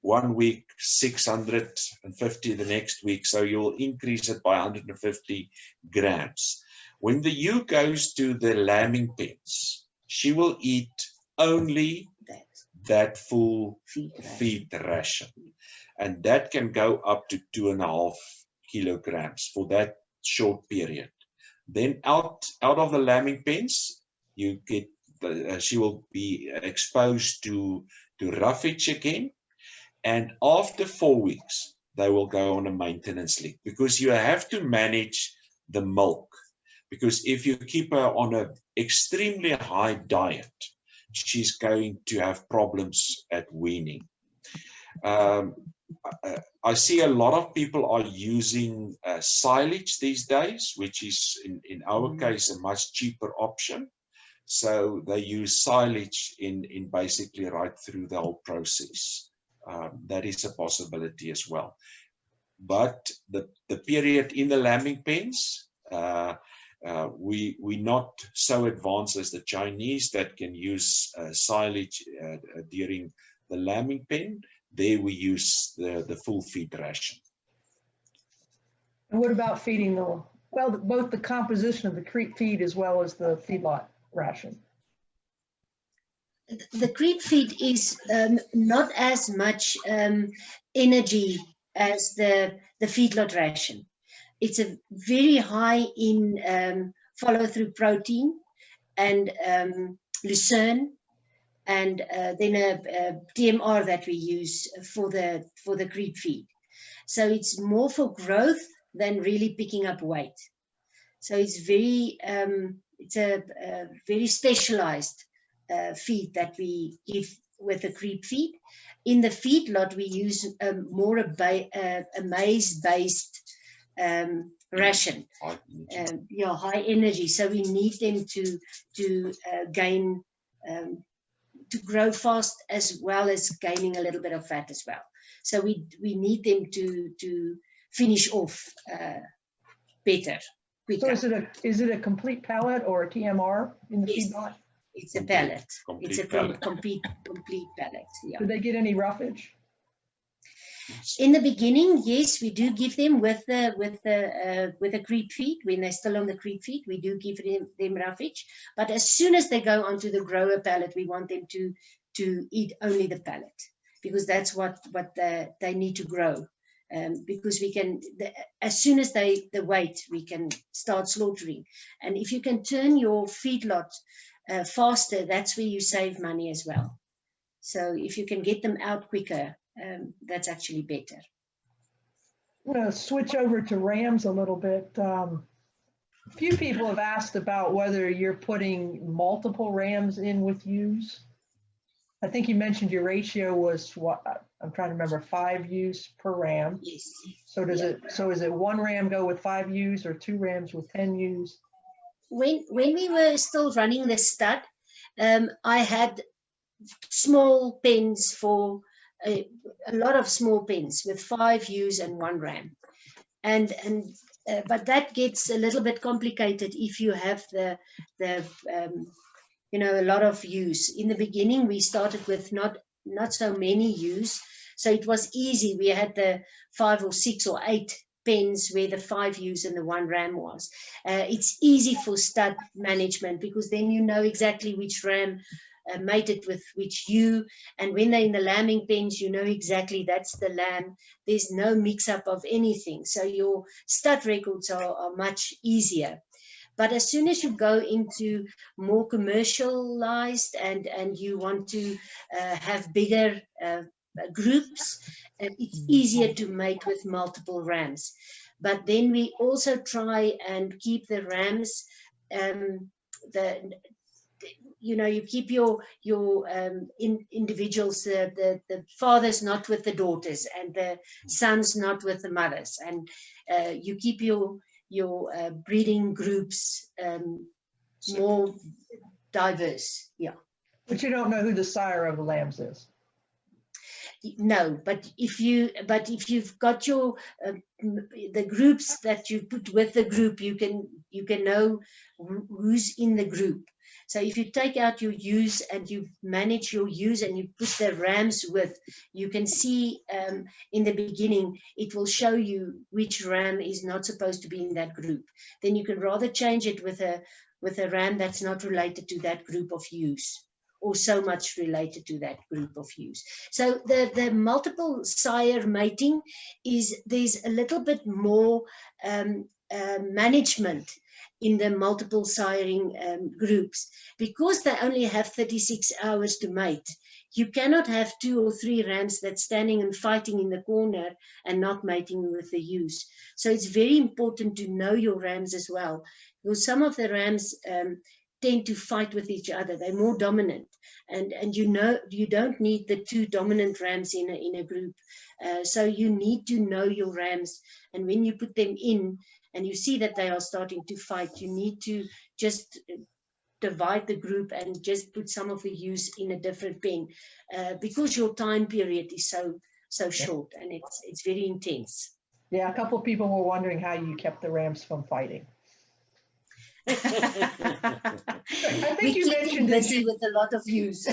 1 week, 650 the next week, so you will increase it by 150 grams. When the ewe goes to the lambing pens, she will eat only that full feed ration, and that can go up to 2.5 kilograms for that short period. Then out of the lambing pens, you get she will be exposed to roughage again, and after 4 weeks they will go on a maintenance lick, because you have to manage the milk. Because if you keep her on an extremely high diet, she's going to have problems at weaning. I see a lot of people are using silage these days, which is in our case a much cheaper option. So they use silage in basically right through the whole process. That is a possibility as well. But the period in the lambing pens, we're not so advanced as the Chinese that can use silage during the lambing pen. There we use the full feed ration. And what about feeding both the composition of the creep feed as well as the feedlot ration? The creep feed is not as much energy as the feedlot ration. It's a very high in follow-through protein and lucerne, and then a TMR that we use for the creep feed. So it's more for growth than really picking up weight. So it's a very specialized feed that we give with the creep feed. In the feedlot, we use more a maize-based ration, high energy. So we need them to gain, to grow fast, as well as gaining a little bit of fat as well. So we need them to finish off better, quicker. So is it a complete pellet or a TMR in the feedlot? It's a pellet. It's a pellet. complete pellet. Yeah. Do they get any roughage? In the beginning, yes, we do give them with the creep feed. When they're still on the creep feed, we do give them roughage. But as soon as they go onto the grower pallet, we want them to eat only the pallet, because that's what they need to grow. Because we can, as soon as the weight, we can start slaughtering. And if you can turn your feedlot faster, that's where you save money as well. So if you can get them out quicker, that's actually better. I'm going to switch over to rams a little bit. A few people have asked about whether you're putting multiple rams in with ewes. I think you mentioned your ratio was what? I'm trying to remember, 5 ewes per ram. Yes. So does it? So is it 1 ram go with 5 ewes or 2 rams with 10 ewes? When we were still running the stud, I had small pens for a lot of small pens with 5 ewes and 1 ram, but that gets a little bit complicated if you have the a lot of ewes. In the beginning, we started with not so many ewes, so it was easy. We had the 5 or 6 or 8 pens where the 5 ewes and the 1 ram was. It's easy for stud management, because then you know exactly which ram mated with which ewe, and when they're in the lambing pens, you know exactly that's the lamb. There's no mix-up of anything, so your stud records are much easier. But as soon as you go into more commercialized and you want to have bigger groups, it's easier to mate with multiple rams. But then we also try and keep the rams, you keep your individuals, the fathers not with the daughters and the sons not with the mothers, and you keep your breeding groups more diverse. Yeah. But you don't know who the sire of the lambs is. No, but if you've got your the groups that you put with the group, you can know who's in the group. So if you take out your ewes and you manage your ewes and you put the rams with, you can see in the beginning, it will show you which ram is not supposed to be in that group. Then you can rather change it with a ram that's not related to that group of ewes, or so much related to that group of ewes. So the multiple sire mating there's a little bit more management in the multiple siring groups, because they only have 36 hours to mate. You cannot have 2 or 3 rams that's standing and fighting in the corner and not mating with the ewes. So it's very important to know your rams as well, because some of the rams tend to fight with each other. They're more dominant, and you don't need the 2 dominant rams in a group. So you need to know your rams, and when you put them in and you see that they are starting to fight, you need to just divide the group and just put some of the ewes in a different pen, because your time period is so short, and it's very intense. Yeah, a couple of people were wondering how you kept the rams from fighting. I think you mentioned that with a lot of ewes.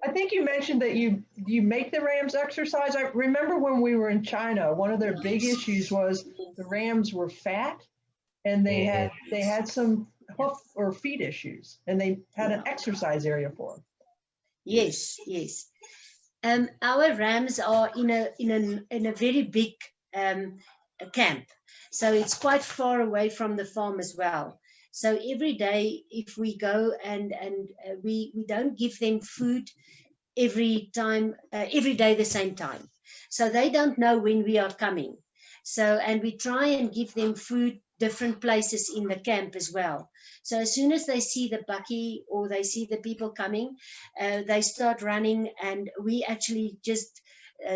I think you mentioned that you make the rams exercise. I remember when we were in China, one of their big issues was the rams were fat, and they had some hoof or feet issues, and they had an exercise area for them. Yes. Our rams are in a very big camp, so it's quite far away from the farm as well. So every day, if we go and we don't give them food every day the same time, so they don't know when we are coming. So, and we try and give them food different places in the camp as well. So as soon as they see the bucky or they see the people coming, they start running, and we actually just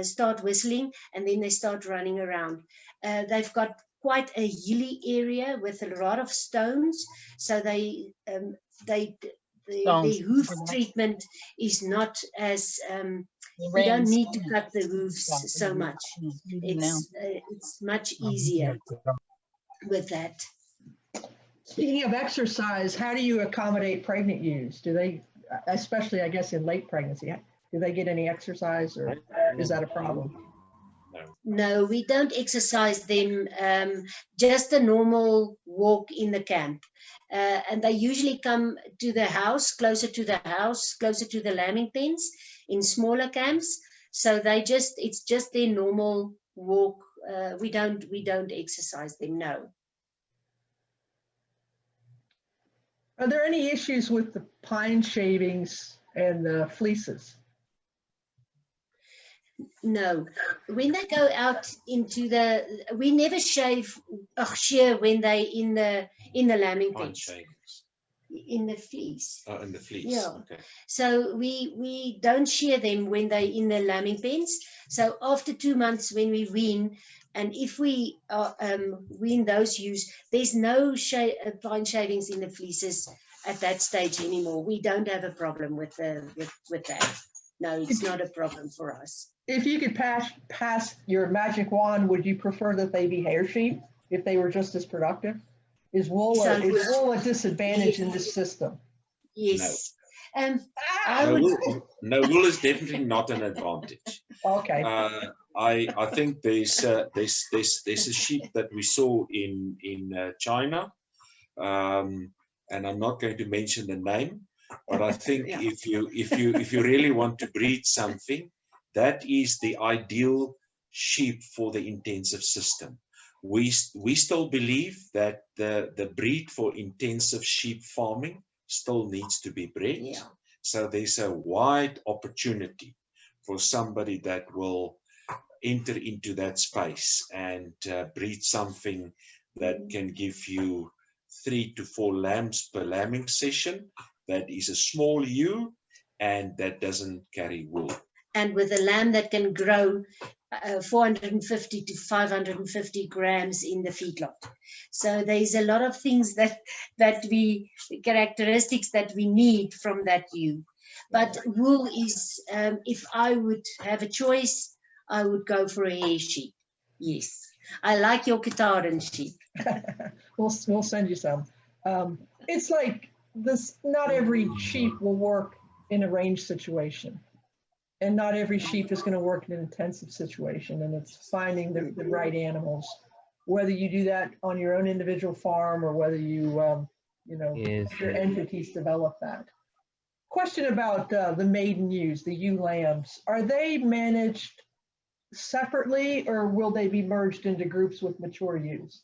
start whistling, and then they start running around. They've got quite a hilly area with a lot of stones, so the hoof treatment is not as you don't need to cut the hoofs so much. It's much easier with that. Speaking of exercise, how do you accommodate pregnant ewes? Do they, especially I guess in late pregnancy, do they get any exercise, or is that a problem? No, we don't exercise them, just a normal walk in the camp. And they usually come to the house, closer to the lambing pens in smaller camps. So it's just their normal walk. We don't exercise them, no. Are there any issues with the pine shavings and the fleeces? No, when they go out into we never shear when they in the lambing pens. In the fleece. Oh, in the fleece. Yeah. Okay. So we don't shear them when they in the lambing pens. So after 2 months when we wean, and if we wean those ewes, there's no pine shavings in the fleeces at that stage anymore. We don't have a problem with that. No, it's not a problem for us. If you could pass your magic wand, would you prefer that they be hair sheep if they were just as productive? Is wool a disadvantage in this system? Yes. No. Wool is definitely not an advantage. Okay. I think there's a sheep that we saw in China, and I'm not going to mention the name, but I think if you really want to breed something, that is the ideal sheep for the intensive system. We still believe that the breed for intensive sheep farming still needs to be bred. Yeah. So there's a wide opportunity for somebody that will enter into that space and breed something that can give you 3 to 4 lambs per lambing session. That is a small ewe and that doesn't carry wool. And with a lamb that can grow 450 to 550 grams in the feedlot. So there's a lot of things characteristics that we need from that ewe. But wool is, if I would have a choice, I would go for a hair sheep. Yes. I like your Kataran sheep. We'll send you some. It's like this, not every sheep will work in a range situation. And not every sheep is going to work in an intensive situation, and it's finding the right animals, whether you do that on your own individual farm or whether you, your entities develop that. Question about the maiden ewes, the ewe lambs. Are they managed separately, or will they be merged into groups with mature ewes?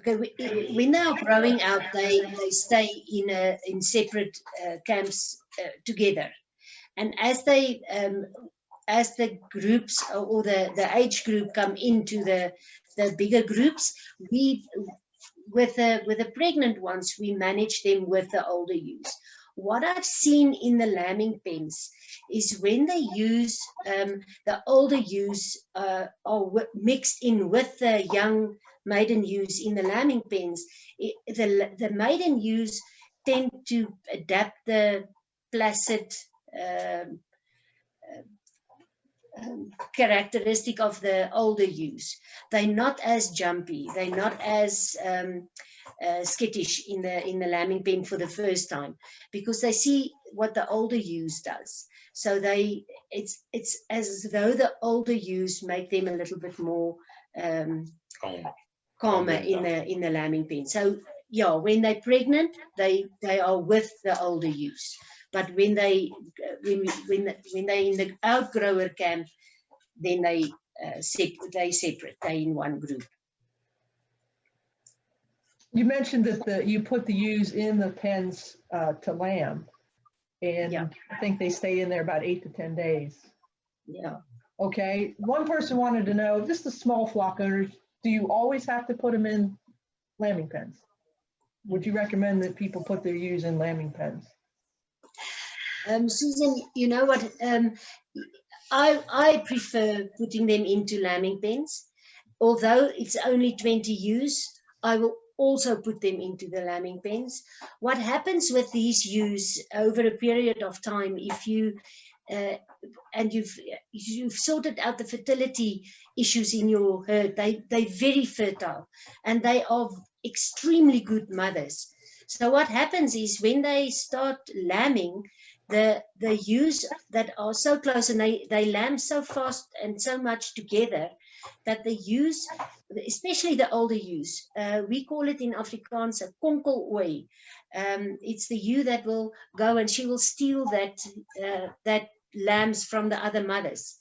Okay, when they are growing out, they stay in separate camps together. And as the groups or the age group come into the bigger groups, with the pregnant ones, we manage them with the older ewes. What I've seen in the lambing pens is when they use the older ewes are mixed in with the young maiden ewes in the lambing pens, the maiden ewes tend to adapt the placid characteristic of the older ewes. They're not as jumpy. They're not as skittish in the lambing pen for the first time, because they see what the older ewes does. So it's as though the older ewes make them a little bit more calmer in the lambing pen. So yeah, when they're pregnant, they are with the older ewes. But when they're in the outgrower camp, then they separate. They're in one group. You mentioned that you put the ewes in the pens to lamb, and I think they stay in there about 8 to 10 days. Yeah. Okay. One person wanted to know, just the small flock owners, do you always have to put them in lambing pens? Would you recommend that people put their ewes in lambing pens? Susan, you know what? I prefer putting them into lambing pens. Although it's only 20 ewes, I will also put them into the lambing pens. What happens with these ewes over a period of time, if you and you've sorted out the fertility issues in your herd, they're very fertile and they are extremely good mothers. So what happens is when they start lambing, the ewes that are so close, and they lamb so fast and so much together that the ewes, especially the older ewes, we call it in Afrikaans a konkelooi. It's the ewe that will go and she will steal that lambs from the other mothers.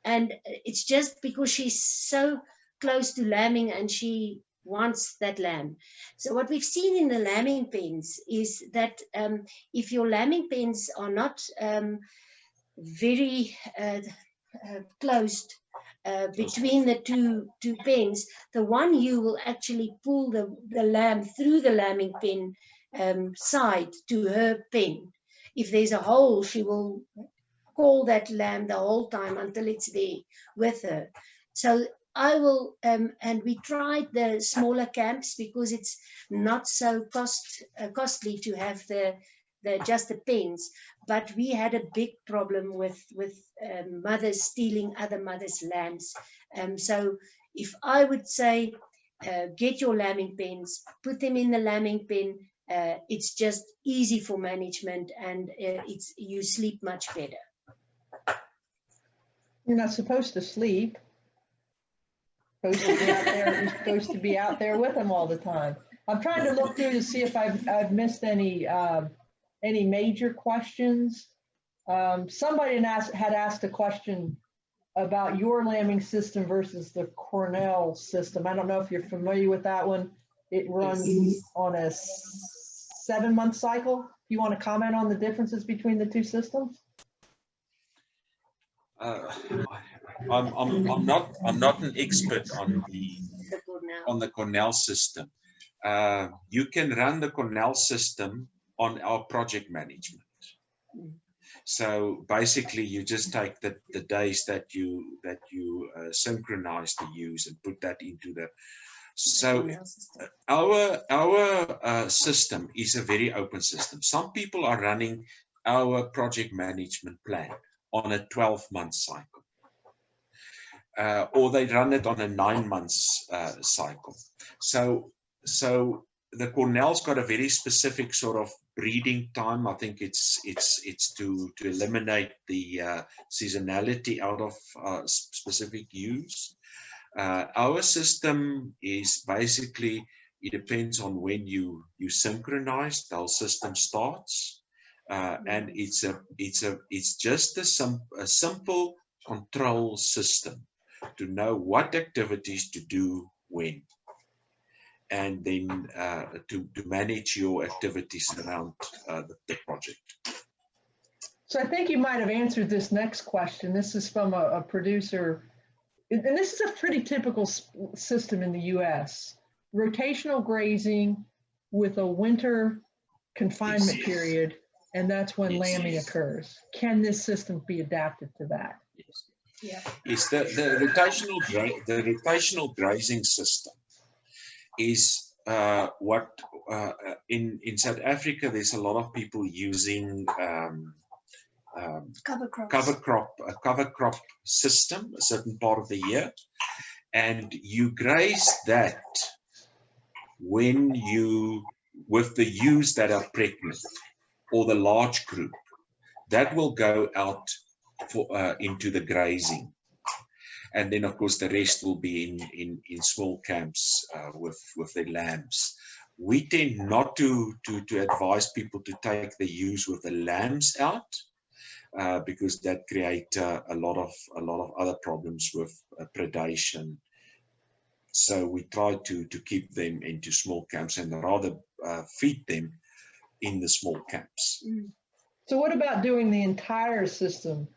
And it's just because she's so close to lambing and she wants that lamb. So what we've seen in the lambing pens is that if your lambing pens are not very closed between the two pens, the one ewe will actually pull the lamb through the lambing pen side to her pen. If there's a hole, she will call that lamb the whole time until it's there with her. So I will, and we tried the smaller camps because it's not so costly to have just the pens, but we had a big problem with mothers stealing other mothers' lambs. So if I would say, get your lambing pens, put them in the lambing pen, it's just easy for management, and you sleep much better. You're not supposed to sleep. You're supposed to be out there with them all the time. I'm trying to look through to see if I've missed any major questions. Somebody had asked a question about your lambing system versus the Cornell system. I don't know if you're familiar with that one. It runs on a 7-month cycle. Do you want to comment on the differences between the two systems? I'm not an expert on the Cornell system. You can run the Cornell system on our project management. So basically, you just take the days that you synchronize the ewes and put that into the. So our system is a very open system. Some people are running our project management plan on a 12-month cycle, or they run it on a 9-month cycle. So the Cornell's got a very specific sort of breeding time. I think it's to eliminate the seasonality out of specific ewes. Our system is basically, it depends on when you synchronize. Our system starts, and it's just a simple control system to know what activities to do when, and then to manage your activities around the project. So I think you might have answered this next question. This is from a producer, and this is a pretty typical system in the US. Rotational grazing with a winter confinement period, and that's when lambing occurs. Can this system be adapted to that? Yes. Yeah. It's the rotational grazing system is what in South Africa there's a lot of people using cover crop system a certain part of the year, and you graze that when you with the ewes that are pregnant or the large group that will go out for into the grazing. And then, of course, the rest will be in small camps with their lambs. We tend not to advise people to take the ewes with the lambs out because that creates a lot of other problems with predation. So we try to keep them into small camps and rather feed them in the small camps. So what about doing the entire system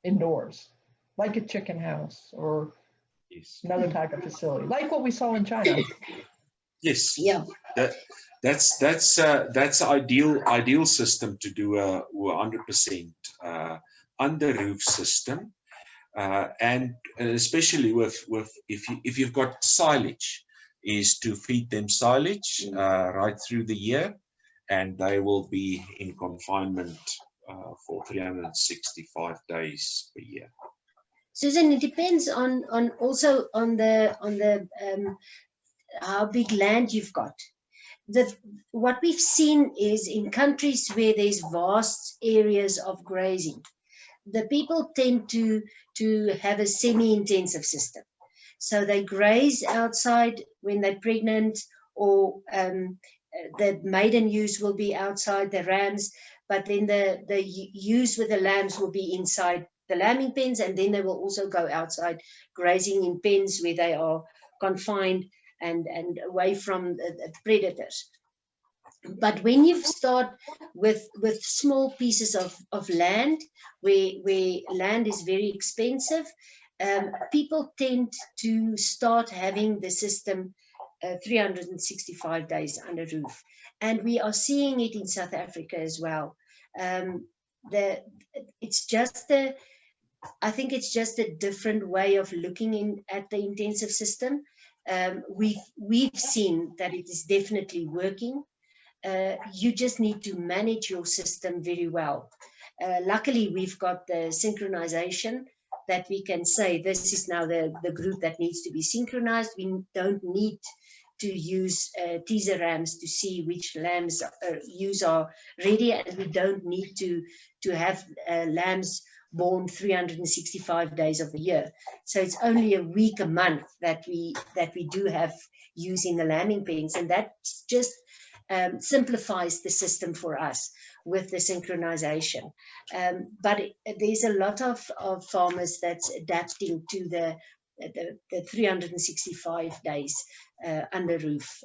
indoors? Like a chicken house or another type of facility, like what we saw in China. Yes, yeah. That's ideal system to do a 100% under roof system, and especially with if you've got silage, is to feed them silage right through the year, and they will be in confinement for 365 days per year. Susan, it depends on also on the how big land you've got. what we've seen is in countries where there's vast areas of grazing, the people tend to have a semi-intensive system. So they graze outside when they're pregnant, or the maiden ewes will be outside, the rams, but then the ewes with the lambs will be inside the lambing pens, and then they will also go outside grazing in pens where they are confined and away from the predators. But when you start with small pieces of land, where land is very expensive, people tend to start having the system 365 days under roof. And we are seeing it in South Africa as well. I think it's just a different way of looking at the intensive system. We've seen that it is definitely working. You just need to manage your system very well. Luckily, we've got the synchronization that we can say this is now the group that needs to be synchronized. We don't need to use teaser rams to see which lambs ewes are ready, and we don't need to have lambs born 365 days of the year. So it's only a week a month that we do have ewes in the lambing pens, and that just simplifies the system for us with the synchronization. But there's a lot of farmers that's adapting to the 365 days under roof.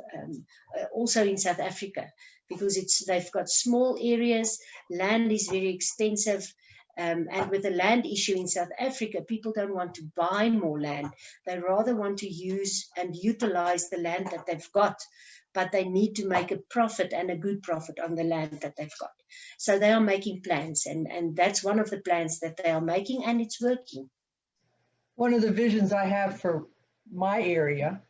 Also in South Africa, because they've got small areas, land is very expensive. And with the land issue in South Africa, people don't want to buy more land. They rather want to use and utilize the land that they've got, but they need to make a profit, and a good profit, on the land that they've got. So they are making plans, and that's one of the plans that they are making, and it's working. One of the visions I have for my area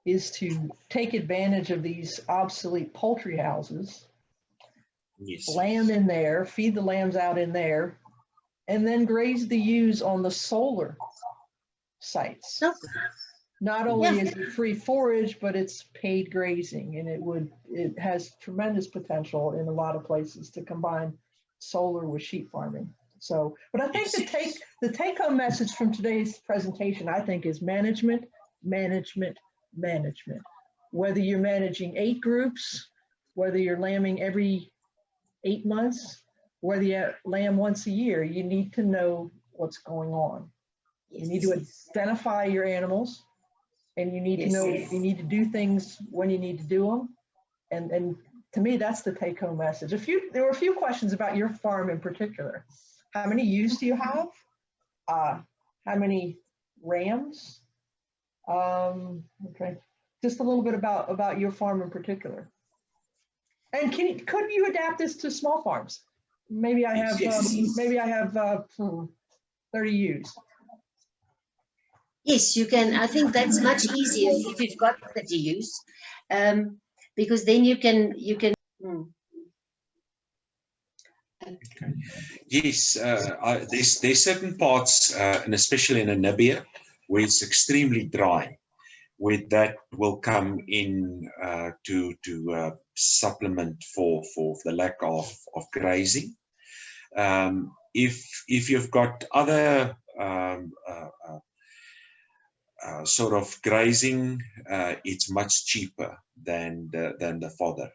is to take advantage of these obsolete poultry houses, Yes. lamb in there, feed the lambs out in there, and then graze the ewes on the solar sites. Not only is it free forage, but it's paid grazing, and it has tremendous potential in a lot of places to combine solar with sheep farming. So, but I think the take-home message from today's presentation, I think, is management, management, management. Whether you're managing 8 groups, whether you're lambing every 8 months, whether you lamb once a year, you need to know what's going on. You need to identify your animals, and you need to know you need to do things when you need to do them. And to me, that's the take-home message. There were a few questions about your farm in particular. How many ewes do you have? How many rams? Okay, just a little bit about your farm in particular. And could you adapt this to small farms? Maybe I have 30 ewes. Yes, you can. I think that's much easier if you've got the ewes, because then you can. Okay. Yes, there's certain parts, and especially in Namibia, where it's extremely dry, where that will come in to supplement for the lack of grazing. If you've got other sort of grazing, it's much cheaper than the fodder.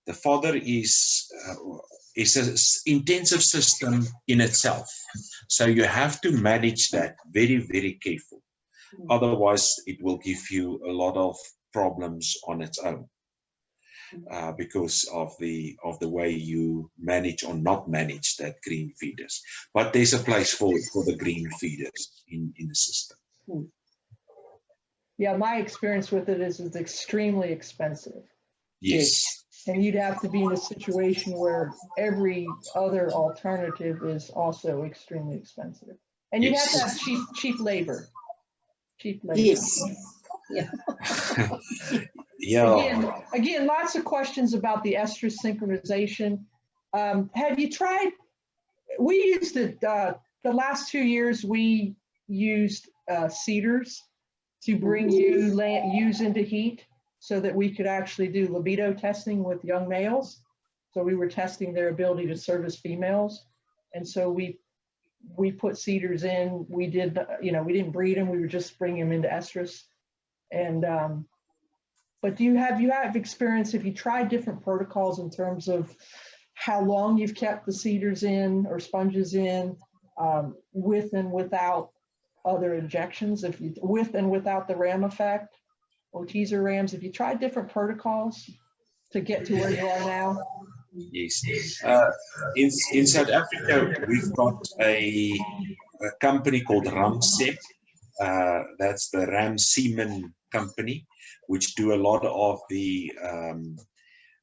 The fodder is an intensive system in itself, so you have to manage that very, very carefully. Otherwise, it will give you a lot of problems on its own, because of the way you manage or not manage that green feeders. But there's a place for the green feeders in the system. Yeah, my experience with it is it's extremely expensive. Yes. And you'd have to be in a situation where every other alternative is also extremely expensive. And you have to have cheap labor. Cheap labor. Yes. Yeah. Yeah. Again, lots of questions about the estrus synchronization. Have you tried? We used it the last 2 years. We used cedars to bring ewes into heat. so that we could actually do libido testing with young males. So we were testing their ability to service females. And so we put CEDARs in. We did, we didn't breed them. We were just bringing them into estrus. And, but you have experience, if you tried different protocols in terms of how long you've kept the CEDARs in or sponges in, with and without other injections, with and without the RAM effect or teaser rams, if you tried different protocols to get to where you are now? Yes. In South Africa, we've got a company called Ramsep. That's the Ram Semen company, which do a lot of the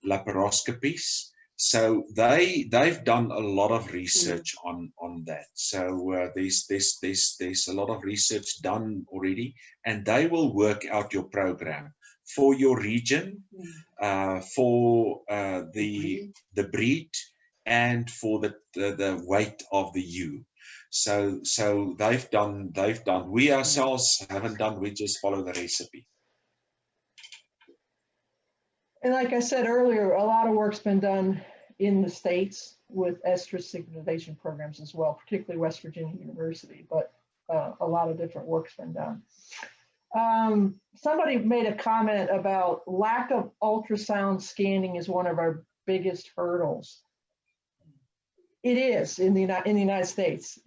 laparoscopies. So they've done a lot of research on that. So there's a lot of research done already, and they will work out your program for your region, for the breed, and for the weight of the ewe. So they've done. We ourselves haven't done. We just follow the recipe. And like I said earlier, a lot of work's been done in the States with estrus synchronization programs as well, particularly West Virginia University, but a lot of different work's been done. Somebody made a comment about lack of ultrasound scanning is one of our biggest hurdles. It is in the United States.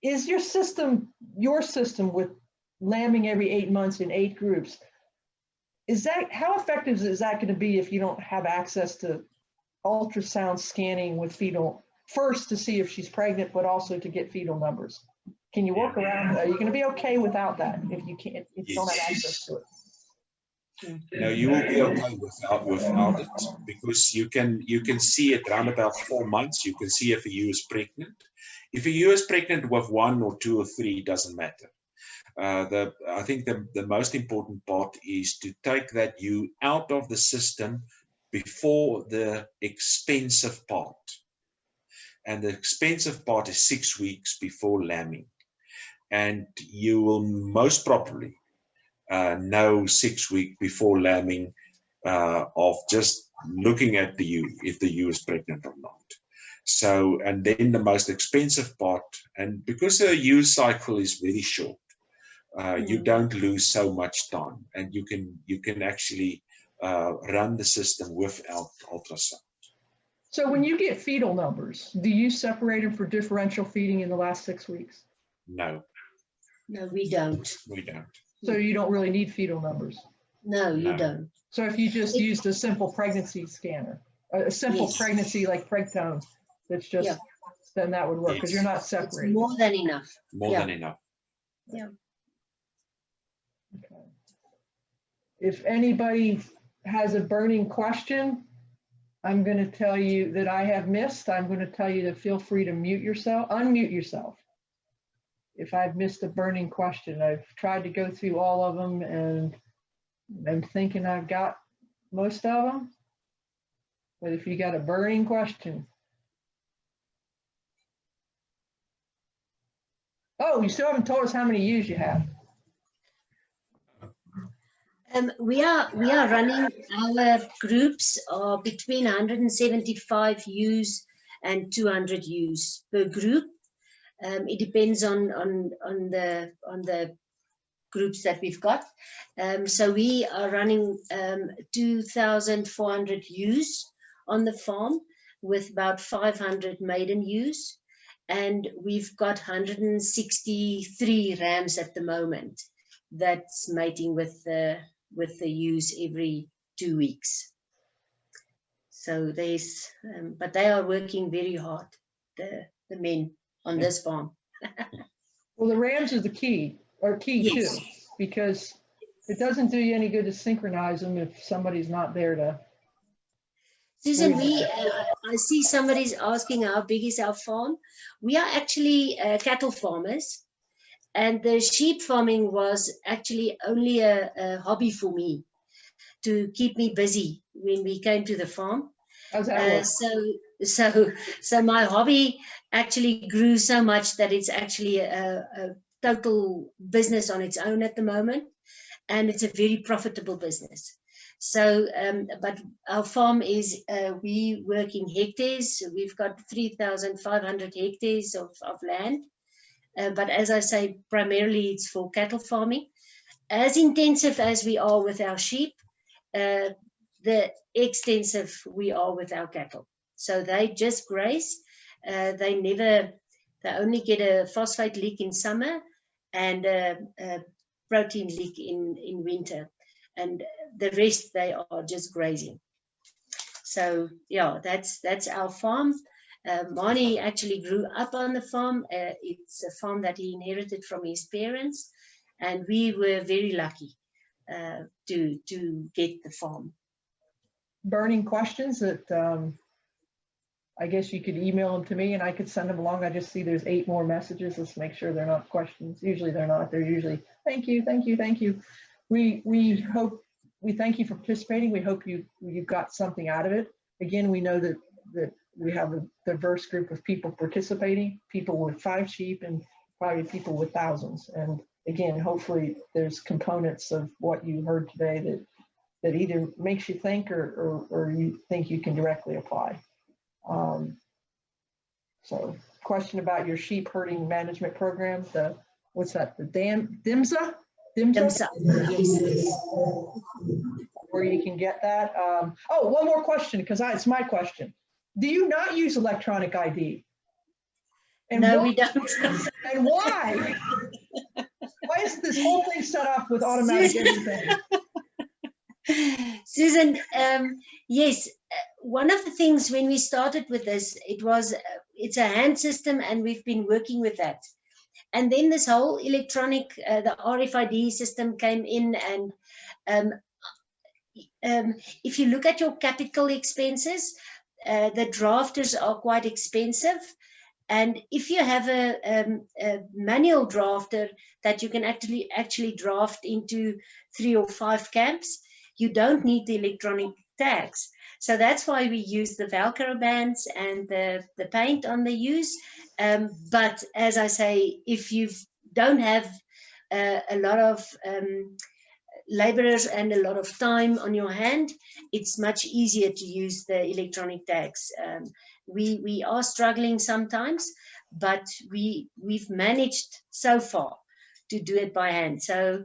Is your system with lambing every 8 months in 8 groups, how effective is that going to be if you don't have access to ultrasound scanning with fetal, first to see if she's pregnant, but also to get fetal numbers? Can you work around that? Are you going to be okay without that if you don't have access to it? No, you will be okay without it, because you can see it around about 4 months. You can see if a ewe is pregnant. If a ewe is pregnant with 1 or 2 or 3, it doesn't matter. I think the most important part is to take that ewe out of the system before the expensive part. And the expensive part is 6 weeks before lambing. And you will most probably know 6 weeks before lambing of just looking at the ewe, if the ewe is pregnant or not. So, and then the most expensive part, and because the ewe cycle is very short, you don't lose so much time, and you can actually run the system without ultrasound. So when you get fetal numbers, do you separate them for differential feeding in the last 6 weeks? No. No, we don't. We don't. So you don't really need fetal numbers? No, you don't. So if you just used a simple pregnancy scanner, a simple pregnancy like Pregtone, that's just, then that would work, because you're not separating. It's more than enough. More than enough. Yeah. Okay. If anybody has a burning question, I'm going to tell you that I have missed. I'm going to tell you to feel free to unmute yourself. If I've missed a burning question, I've tried to go through all of them, and I'm thinking I've got most of them. But if you got a burning question. Oh, you still haven't told us how many ewes you have. We are running our groups are between 175 ewes and 200 ewes per group. It depends on the groups that we've got. So we are running 2,400 ewes on the farm with about 500 maiden ewes, and we've got 163 rams at the moment that's mating with the ewes every 2 weeks. So there's, but they are working very hard, the men on this farm. Well, the rams are key too, because it doesn't do you any good to synchronize them if somebody's not there to. Susan, I see somebody's asking how big is our farm. We are actually cattle farmers, and the sheep farming was actually only a hobby for me to keep me busy when we came to the farm. How's that work? So my hobby actually grew so much that it's actually a total business on its own at the moment, and it's a very profitable business. So, but our farm is, we work in hectares. We've got 3,500 hectares of land. But as I say, primarily it's for cattle farming. As intensive as we are with our sheep, the extensive we are with our cattle. So they just graze. They only get a phosphate leak in summer and a protein leak in winter. And the rest, they are just grazing. So yeah, that's our farm. Manie actually grew up on the farm. It's a farm that he inherited from his parents, and we were very lucky to get the farm. Burning questions that I guess you could email them to me and I could send them along. I just see there's 8 more messages. Let's make sure they're not questions. Usually they're not. They're usually thank you, thank you, thank you. We thank you for participating. We hope you got something out of it. Again, we know that we have a diverse group of people participating, people with 5 sheep and probably people with thousands. And again, hopefully there's components of what you heard today that either makes you think or you think you can directly apply. So question about your sheep herding management program, what's that, the DIMSA? DIMSA, yes. Where you can get that. Oh, one more question, because it's my question. Do you not use electronic ID? And no, why? we don't. And why? Why is this whole thing set up with automatic everything? Susan, yes, one of the things when we started with this, it's a hand system and we've been working with that. And then this whole electronic, the RFID system came in, and if you look at your capital expenses, the drafters are quite expensive. And if you have a manual drafter that you can actually draft into 3 or 5 camps, you don't need the electronic tags. So that's why we use the Velcro bands and the paint on the ewes. But as I say, if you don't have a lot of laborers and a lot of time on your hand, it's much easier to use the electronic tags. We are struggling sometimes, but we've managed so far to do it by hand. So